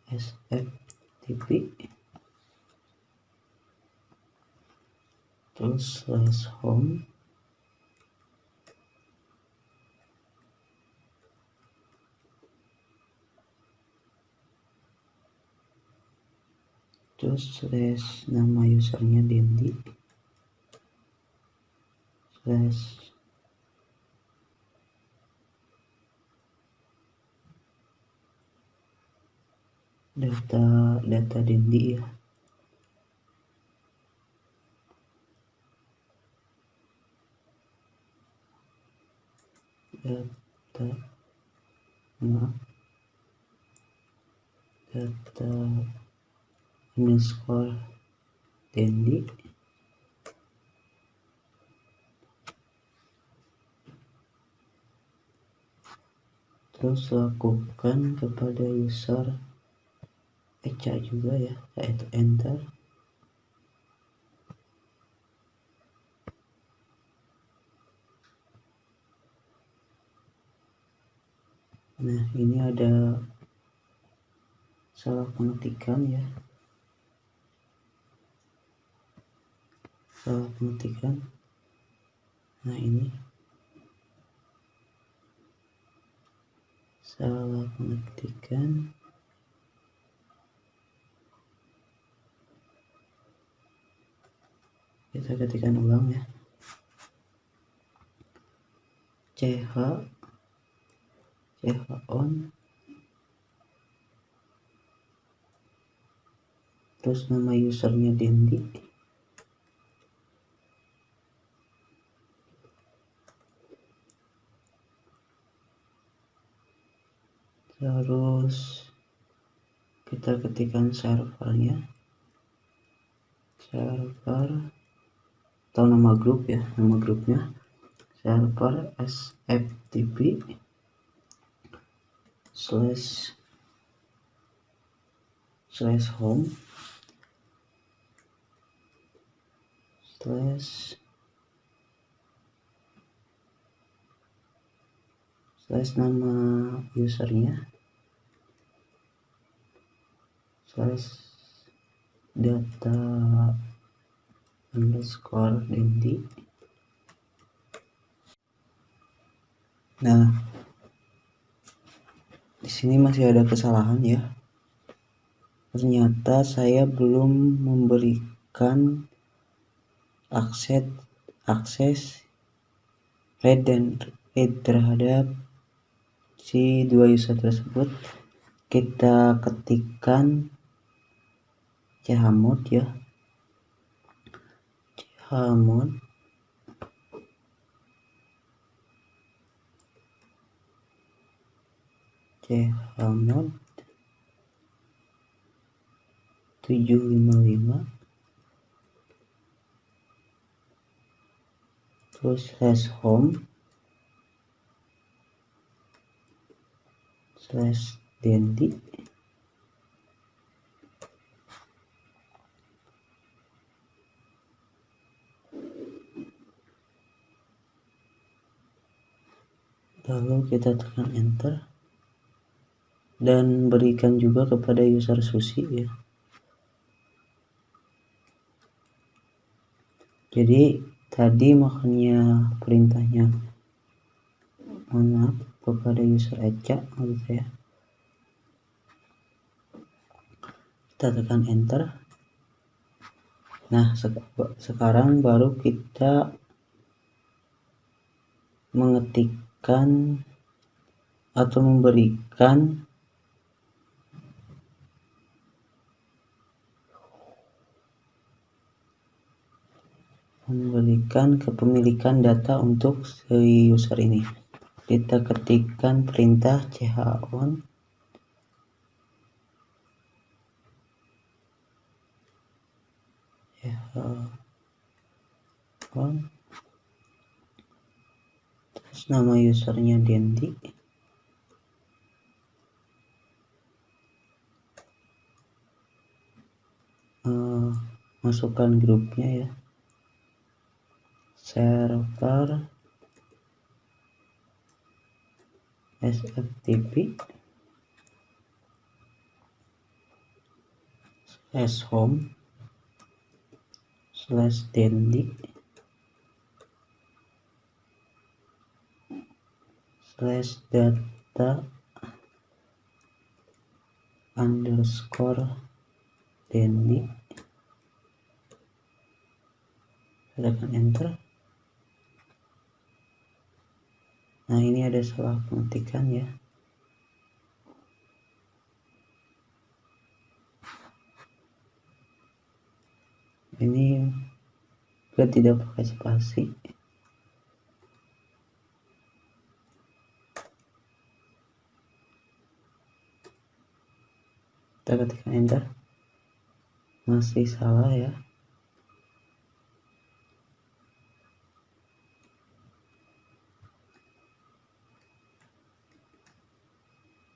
sftp, terus /home, terus nama usernya Dendi, data Dendi ya, data underscore Dendi. Terus lakukan kepada user Eca juga ya, yaitu enter. Nah, ini ada salah pengetikan ya, salah pengetikan. Nah, ini salah pengetikan. Kita ketikkan ulang ya, ch on, terus nama usernya Dendi, terus kita ketikkan servernya, server atau nama grup ya, nama grupnya server sftp / home / nama usernya / data underscore Dendi. Nah, di sini masih ada kesalahan ya. Ternyata saya belum memberikan akses read terhadap si dua user tersebut. Kita ketikkan chmod ya, chmod chmod 755 terus /home /dendi, lalu kita tekan enter dan berikan juga kepada user Susi ya. Jadi tadi makanya perintahnya, mohon maaf, kepada user Eca gitu ya. Kita tekan enter. Nah, sekarang baru kita mengetikkan atau memberikan kepemilikan data untuk si user ini. Kita ketikkan perintah chon terus nama usernya Dendi, masukkan grupnya ya, server sftp /home /dendi /data underscore Dendi. Tekan enter. Nah, ini ada salah pengetikan ya. Ini juga tidak pakai spasi. Kita ketikkan enter, masih salah ya.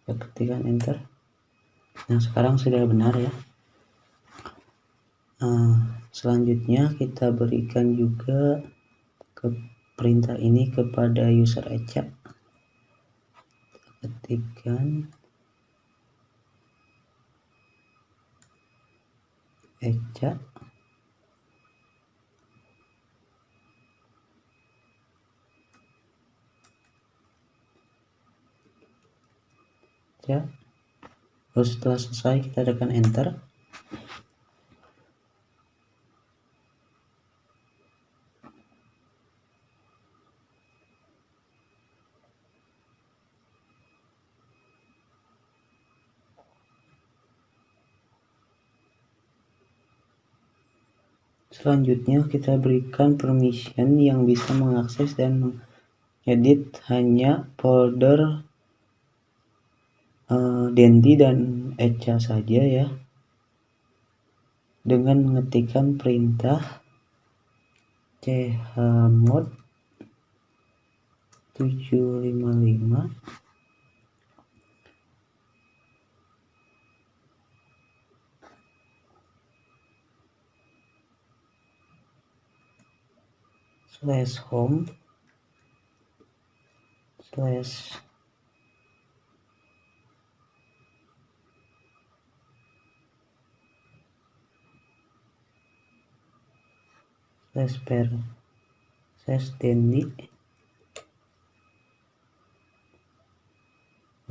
Kita ketikkan enter. Nah, sekarang sudah benar ya. Selanjutnya kita berikan juga ke perintah ini kepada user Echa. Ketikkan Echa ya. Lalu setelah selesai kita tekan enter. Selanjutnya kita berikan permission yang bisa mengakses dan mengedit hanya folder Dendi dan Echa saja ya, dengan mengetikkan perintah chmod 755 /home /dendi,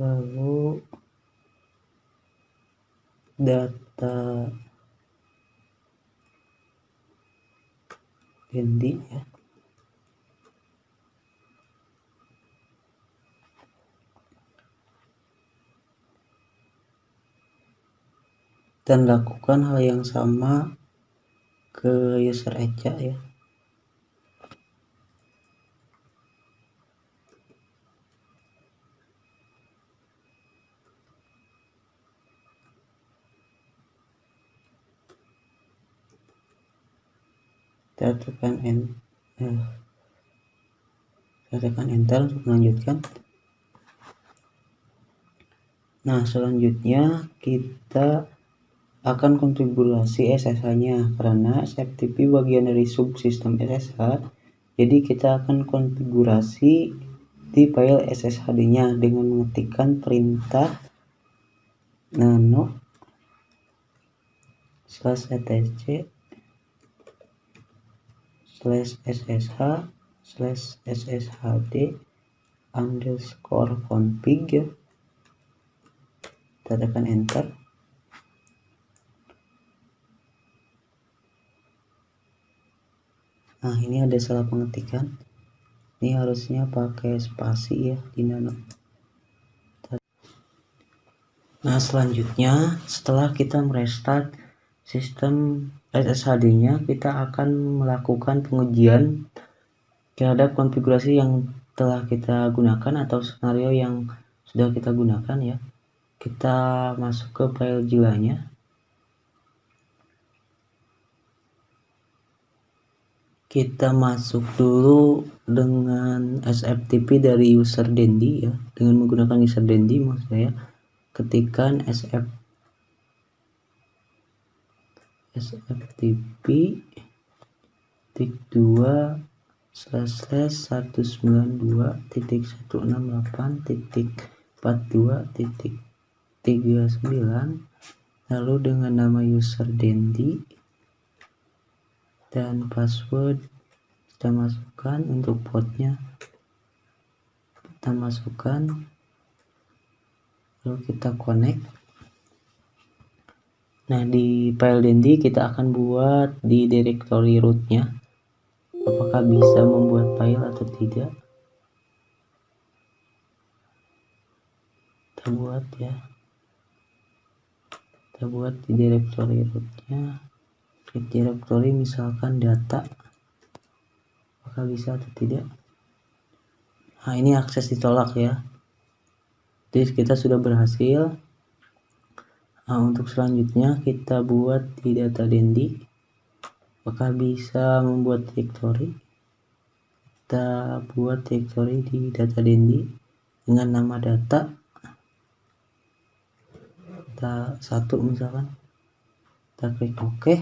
lalu data Dendi ya. Dan lakukan hal yang sama ke user Echa ya. Kita tekan enter untuk melanjutkan. Nah, selanjutnya kita akan konfigurasi SSH-nya, karena SFTP bagian dari subsistem SSH. Jadi kita akan konfigurasi di file SSHD-nya dengan mengetikkan perintah nano /etc /ssh/sshd_config ya. Kita tekan enter. Nah, ini ada salah pengetikan. Ini harusnya pakai spasi ya di nano. Nah, selanjutnya setelah kita merestart sistem SSHD-nya, kita akan melakukan pengujian terhadap konfigurasi yang telah kita gunakan atau skenario yang sudah kita gunakan ya. Kita masuk ke file jilanya. Kita masuk dulu dengan SFTP dari user Dendi ya, dengan menggunakan user Dendi maksud saya. Ketikkan SFTP /2/192.168.42.39, lalu dengan nama user Dendi dan password kita masukkan. Untuk portnya kita masukkan, lalu kita connect. Nah, di file Dendi kita akan buat di directory rootnya. Apakah bisa membuat file atau tidak? Kita buat ya. Kita buat di directory rootnya. Create directory misalkan data. Apakah bisa atau tidak? Nah, ini akses ditolak ya. Jadi kita sudah berhasil. Nah, untuk selanjutnya kita buat di data Dendi. Apakah bisa membuat directory? Kita buat directory di data Dendi dengan nama data. Kita satu misalkan. Kita klik OK.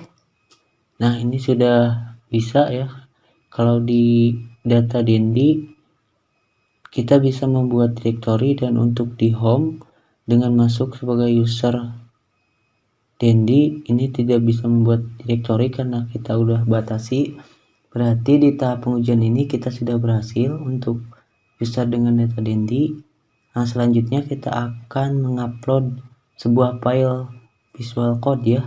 Nah, ini sudah bisa ya. Kalau di data Dendi kita bisa membuat directory, dan untuk di home dengan masuk sebagai user Dendi ini tidak bisa membuat directory karena kita udah batasi. Berarti di tahap pengujian ini kita sudah berhasil untuk user dengan data Dendi. Nah, selanjutnya kita akan mengupload sebuah file Visual Code ya.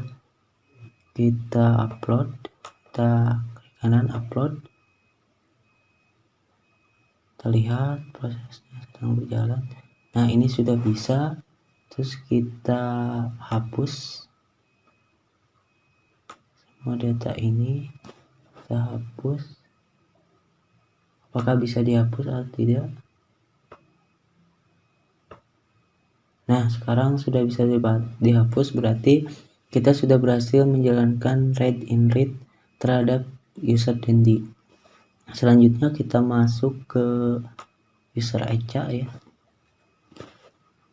Kita upload, kita klik kanan upload. Kita lihat prosesnya sedang berjalan. Nah, ini sudah bisa. Terus kita hapus semua data ini, kita hapus. Apakah bisa dihapus atau tidak? Nah, sekarang sudah bisa dihapus, berarti kita sudah berhasil menjalankan read in read terhadap user Dendi. Selanjutnya kita masuk ke user Eca ya.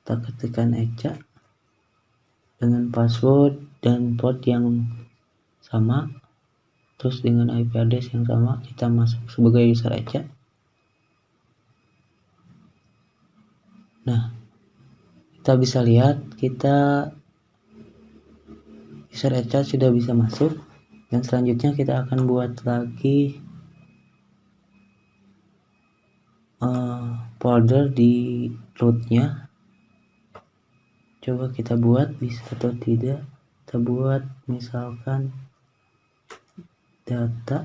Kita ketikkan Eca dengan password dan port yang sama, terus dengan IP address yang sama. Kita masuk sebagai user Eca. Nah, kita bisa lihat kita user Eca sudah bisa masuk, dan selanjutnya kita akan buat lagi folder di rootnya. Coba kita buat bisa atau tidak. Kita buat misalkan data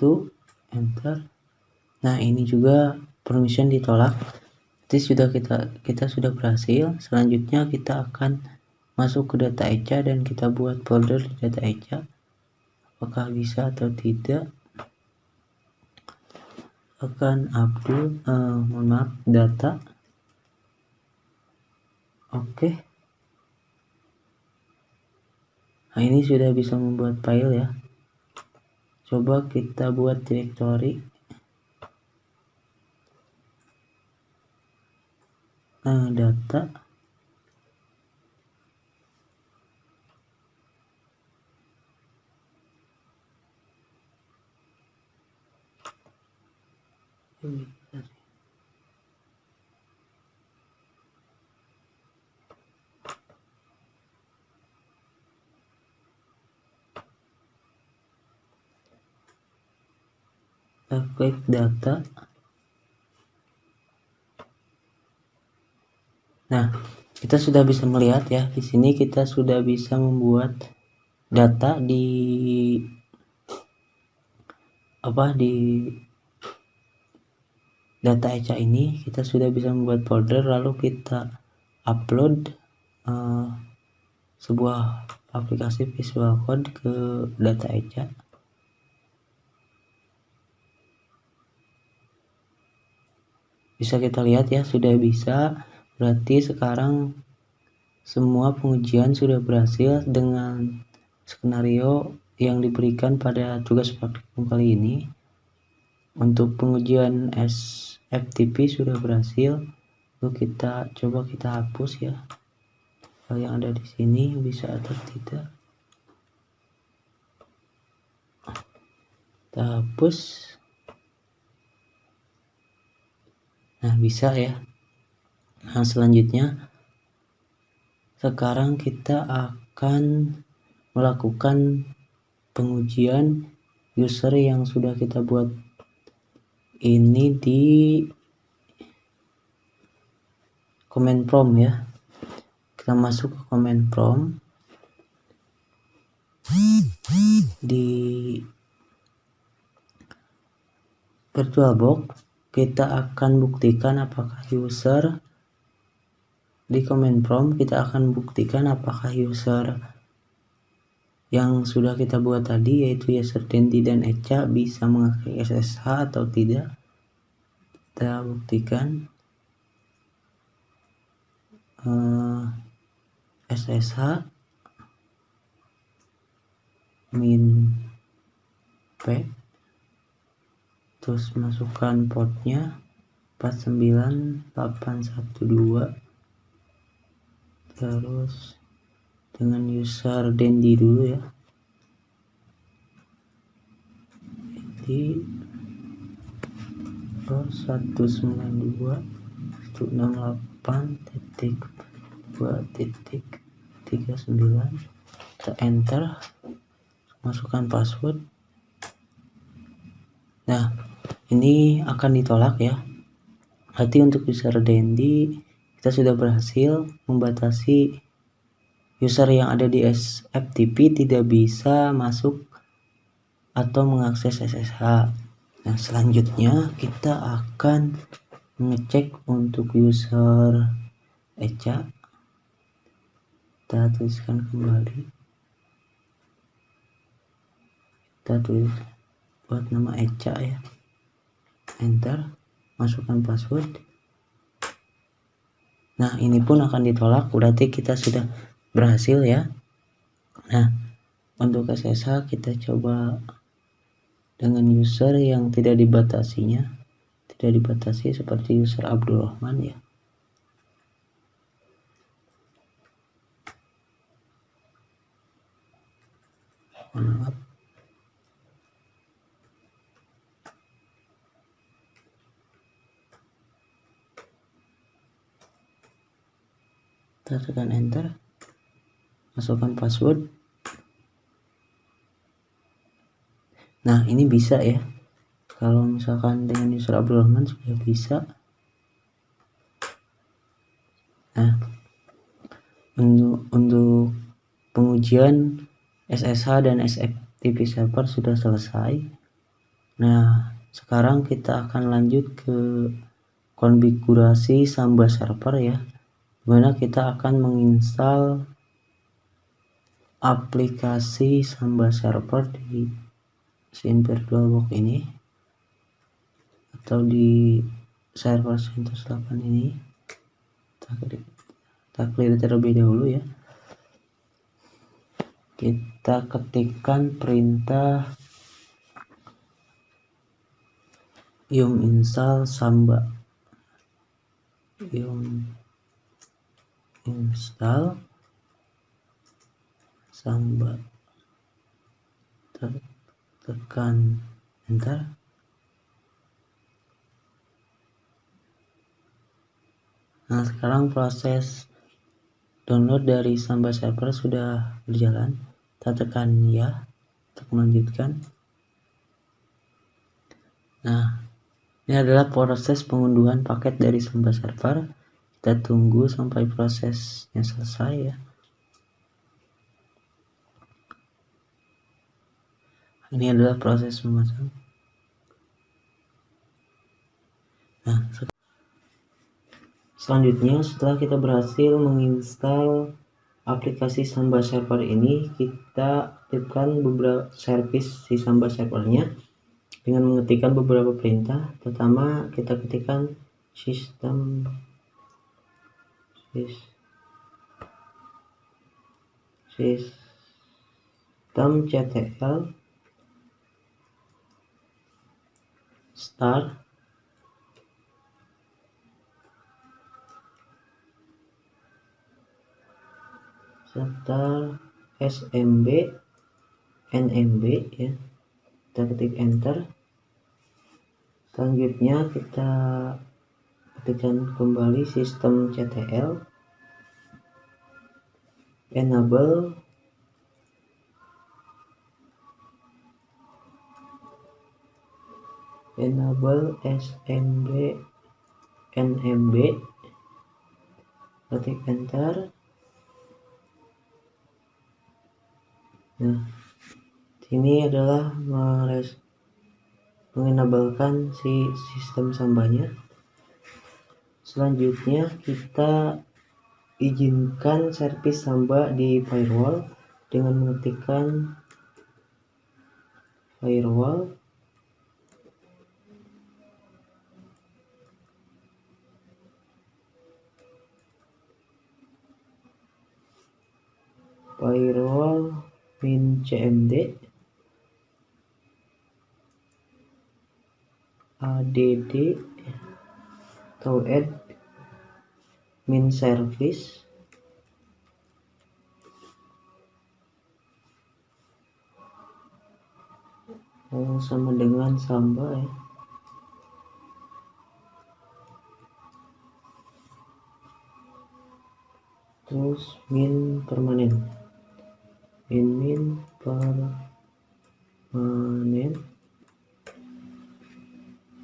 1, enter. Nah, ini juga permission ditolak. Jadi sudah kita sudah berhasil. Selanjutnya kita akan masuk ke data Eca dan kita buat folder di data Eca. Apakah bisa atau tidak? Akan upload data. Oke. Nah, ini sudah bisa membuat file ya. Coba kita buat directory. Nah, data. Kita klik data. Nah, kita sudah bisa melihat ya, di sini kita sudah bisa membuat data di data Eca ini. Kita sudah bisa membuat folder, lalu kita upload sebuah aplikasi Visual Code ke data Eca. Bisa kita lihat ya, sudah bisa. Berarti sekarang semua pengujian sudah berhasil dengan skenario yang diberikan pada tugas praktikum kali ini. Untuk pengujian SFTP sudah berhasil. Lalu kita coba kita hapus ya. Hal yang ada di sini bisa atau tidak. Kita hapus. Nah, bisa ya. Nah, selanjutnya sekarang kita akan melakukan pengujian user yang sudah kita buat ini di command prompt ya. Kita masuk ke command prompt di VirtualBox. Kita akan buktikan apakah user di command prompt. Kita akan buktikan apakah user yang sudah kita buat tadi, yaitu user Dendi dan Eca, bisa mengakses SSH atau tidak. Kita buktikan. SSH min P, terus masukkan portnya 49812, terus dengan user Dendi dulu ya, di 168.2.39, kita enter, masukkan password. Nah, ini akan ditolak ya. Berarti untuk user Dendi kita sudah berhasil membatasi user yang ada di FTP tidak bisa masuk atau mengakses SSH. Nah, selanjutnya kita akan mengecek untuk user Echa. Kita tuliskan kembali, kita tulis buat nama Echa ya, enter, masukkan password. Nah, ini pun akan ditolak, berarti kita sudah berhasil ya. Nah, untuk SSH kita coba dengan user yang tidak dibatasi seperti user Abdurrahman ya. Maaf. Kita tekan enter, masukkan password. Nah, ini bisa ya, kalau misalkan dengan user Abdurrahman sudah bisa. Nah, untuk pengujian SSH dan SFTP server sudah selesai. Nah, sekarang kita akan lanjut ke konfigurasi Samba server ya, dimana kita akan menginstal aplikasi Samba server di Scene VirtualBox ini atau di server CentOS 8 ini. Kita clear terlebih dahulu ya. Kita ketikkan perintah yum install Samba, yum install Samba, tekan enter. Nah, sekarang proses download dari Samba server sudah berjalan. Kita tekan ya untuk melanjutkan. Nah, ini adalah proses pengunduhan paket dari Samba server. Kita tunggu sampai prosesnya selesai ya. Ini adalah proses memasang. Nah, selanjutnya setelah kita berhasil menginstal aplikasi Samba server ini, kita aktifkan beberapa service si Samba servernya dengan mengetikkan beberapa perintah. Pertama, kita ketikkan system ctl start smb nmb ya, kita ketik enter. Selanjutnya kita ketikkan kembali sistem ctl enable smb nmb, ketik enter. Nah, ini adalah mengenabelkan si sistem Sambanya. Selanjutnya kita izinkan servis Samba di firewall dengan mengetikkan firewall firewall min cmd add atau add min service sama dengan Samba ya. Terus min permanen, min permanen,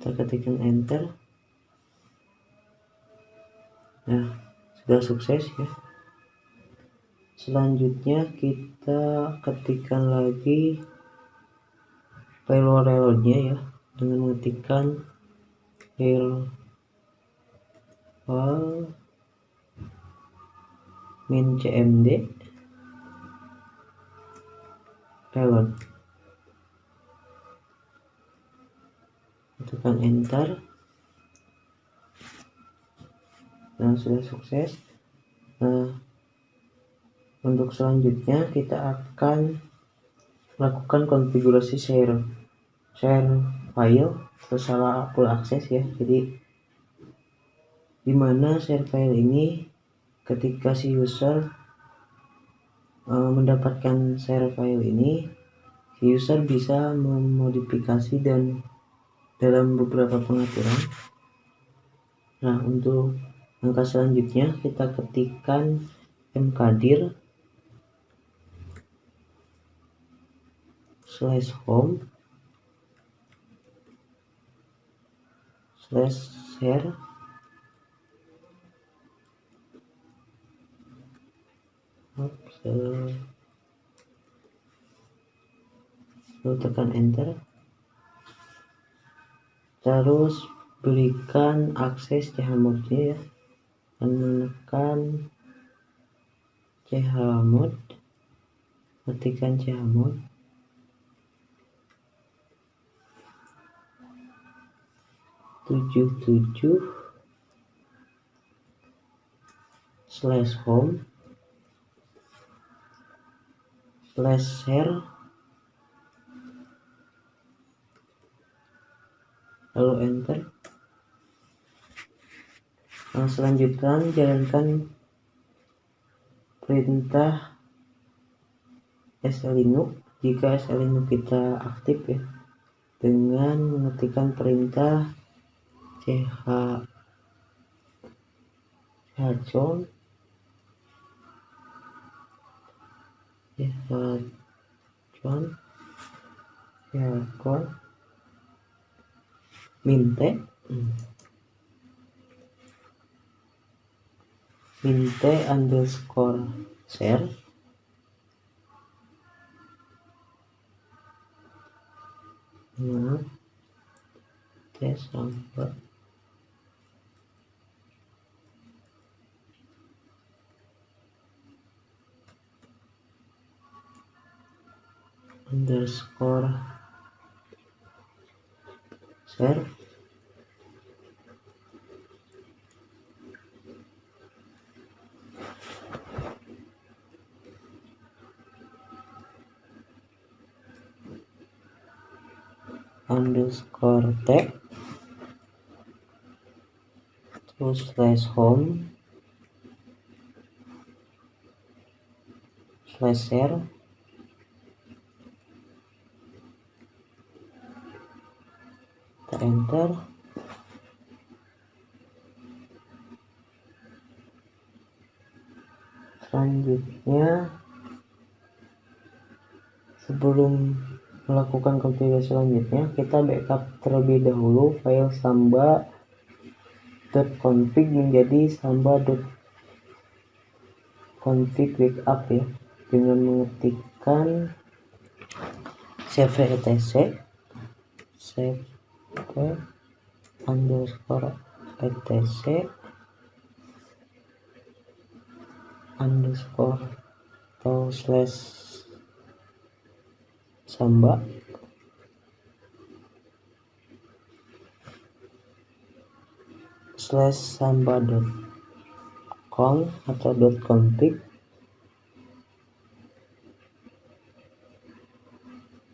kita ketikkan enter. Nah, sudah sukses ya. Selanjutnya kita ketikkan lagi firewall-nya ya, dengan mengetikkan firewall min cmd payload, tekan enter. Nah, sudah sukses. Nah, untuk selanjutnya kita akan melakukan konfigurasi share file secara full access ya. Jadi dimana share file ini ketika si user mendapatkan share file ini, si user bisa memodifikasi dan dalam beberapa pengaturan. Nah, untuk langkah selanjutnya kita ketikkan mkdir /home/share lalu tekan enter. Terus berikan akses chmod-nya ya, dan menekan chmod, ketikkan chmod, /home/share lalu enter. Nah, selanjutnya jalankan perintah SLinux jika SLinux kita aktif ya, dengan mengetikkan perintah chmod minte_share sampai _share _t terus /home/share kita enter. Selanjutnya, sebelum melakukan konfigurasi selanjutnya, kita backup terlebih dahulu file samba.config menjadi samba.config backup ya, dengan mengetikkan cv_etc atau /samba /samba.com atau .config.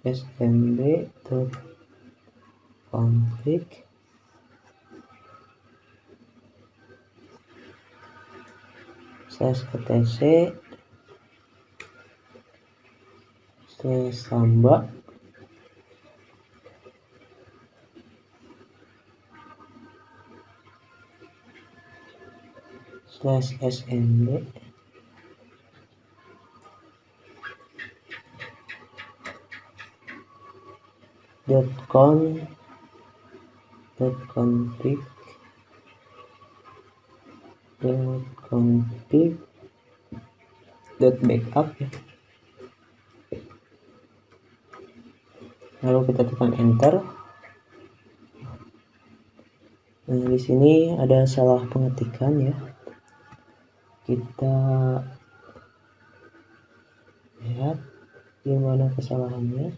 smb.config /etc /samba /smb .config .backup ya. Lalu kita tekan enter. Nah, di sini ada salah pengetikan ya. Kita lihat gimana kesalahannya.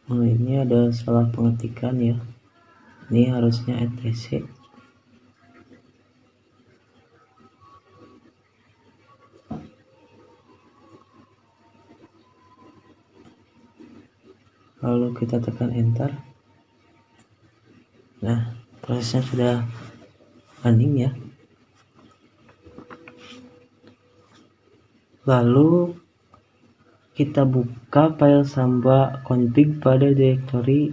Nah, ini ada salah pengetikan ya. Ini harusnya etc. Lalu kita tekan enter. Nah, prosesnya sudah running ya. Lalu kita buka file samba config pada direktori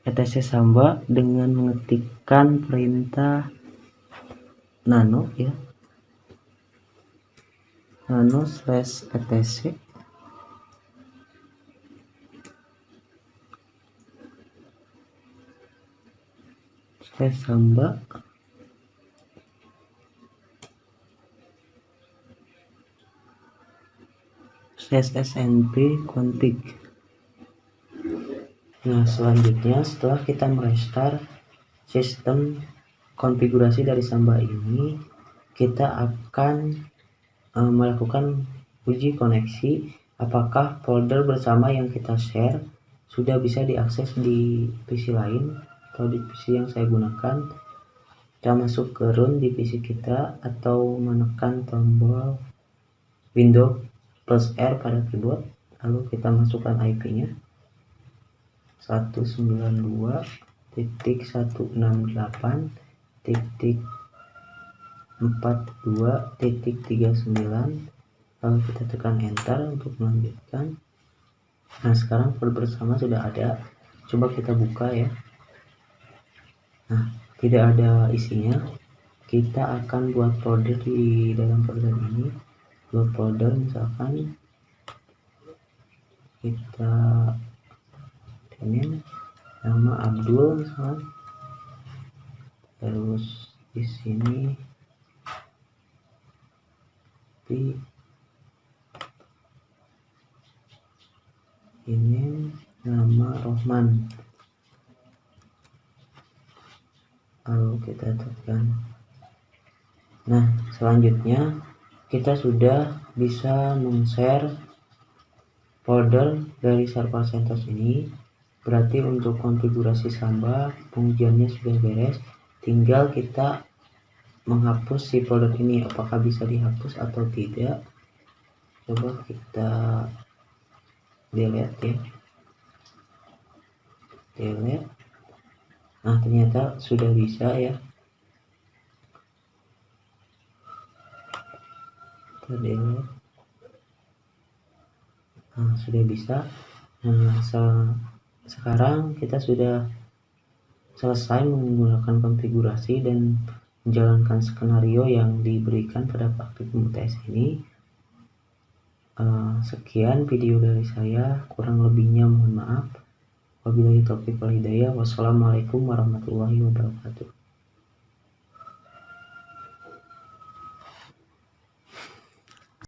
etc samba dengan mengetikkan perintah nano ya, nano /etc /samba /snp config. Nah, selanjutnya setelah kita merestart sistem konfigurasi dari Samba ini, kita akan melakukan uji koneksi apakah folder bersama yang kita share sudah bisa diakses di PC lain atau di PC yang saya gunakan. Kita masuk ke run di PC kita atau menekan tombol Windows plus R pada keyboard, lalu kita masukkan IP-nya 192.168.42.39, lalu kita tekan enter untuk melanjutkan. Nah, sekarang folder bersama sudah ada, coba kita buka ya. Nah, tidak ada isinya. Kita akan buat folder di dalam folder ini. Buat folder misalkan kita ini nama Abdul misalkan, terus di sini ini nama Rohman, lalu kita tekan. Nah, selanjutnya kita sudah bisa men-share Folder dari server CentOS ini berarti untuk konfigurasi Samba pengujiannya sudah beres, tinggal kita menghapus si folder ini. Apakah bisa dihapus atau tidak, coba kita delete ya, delete. Nah, ternyata sudah bisa ya, kita delete. Nah, sudah bisa. Nah, sekarang kita sudah selesai menggunakan konfigurasi dan menjalankan skenario yang diberikan pada praktikum UTS ini. Sekian video dari saya, kurang lebihnya mohon maaf. Wabillahi taufiq wal hidayah. Wassalamualaikum warahmatullahi wabarakatuh.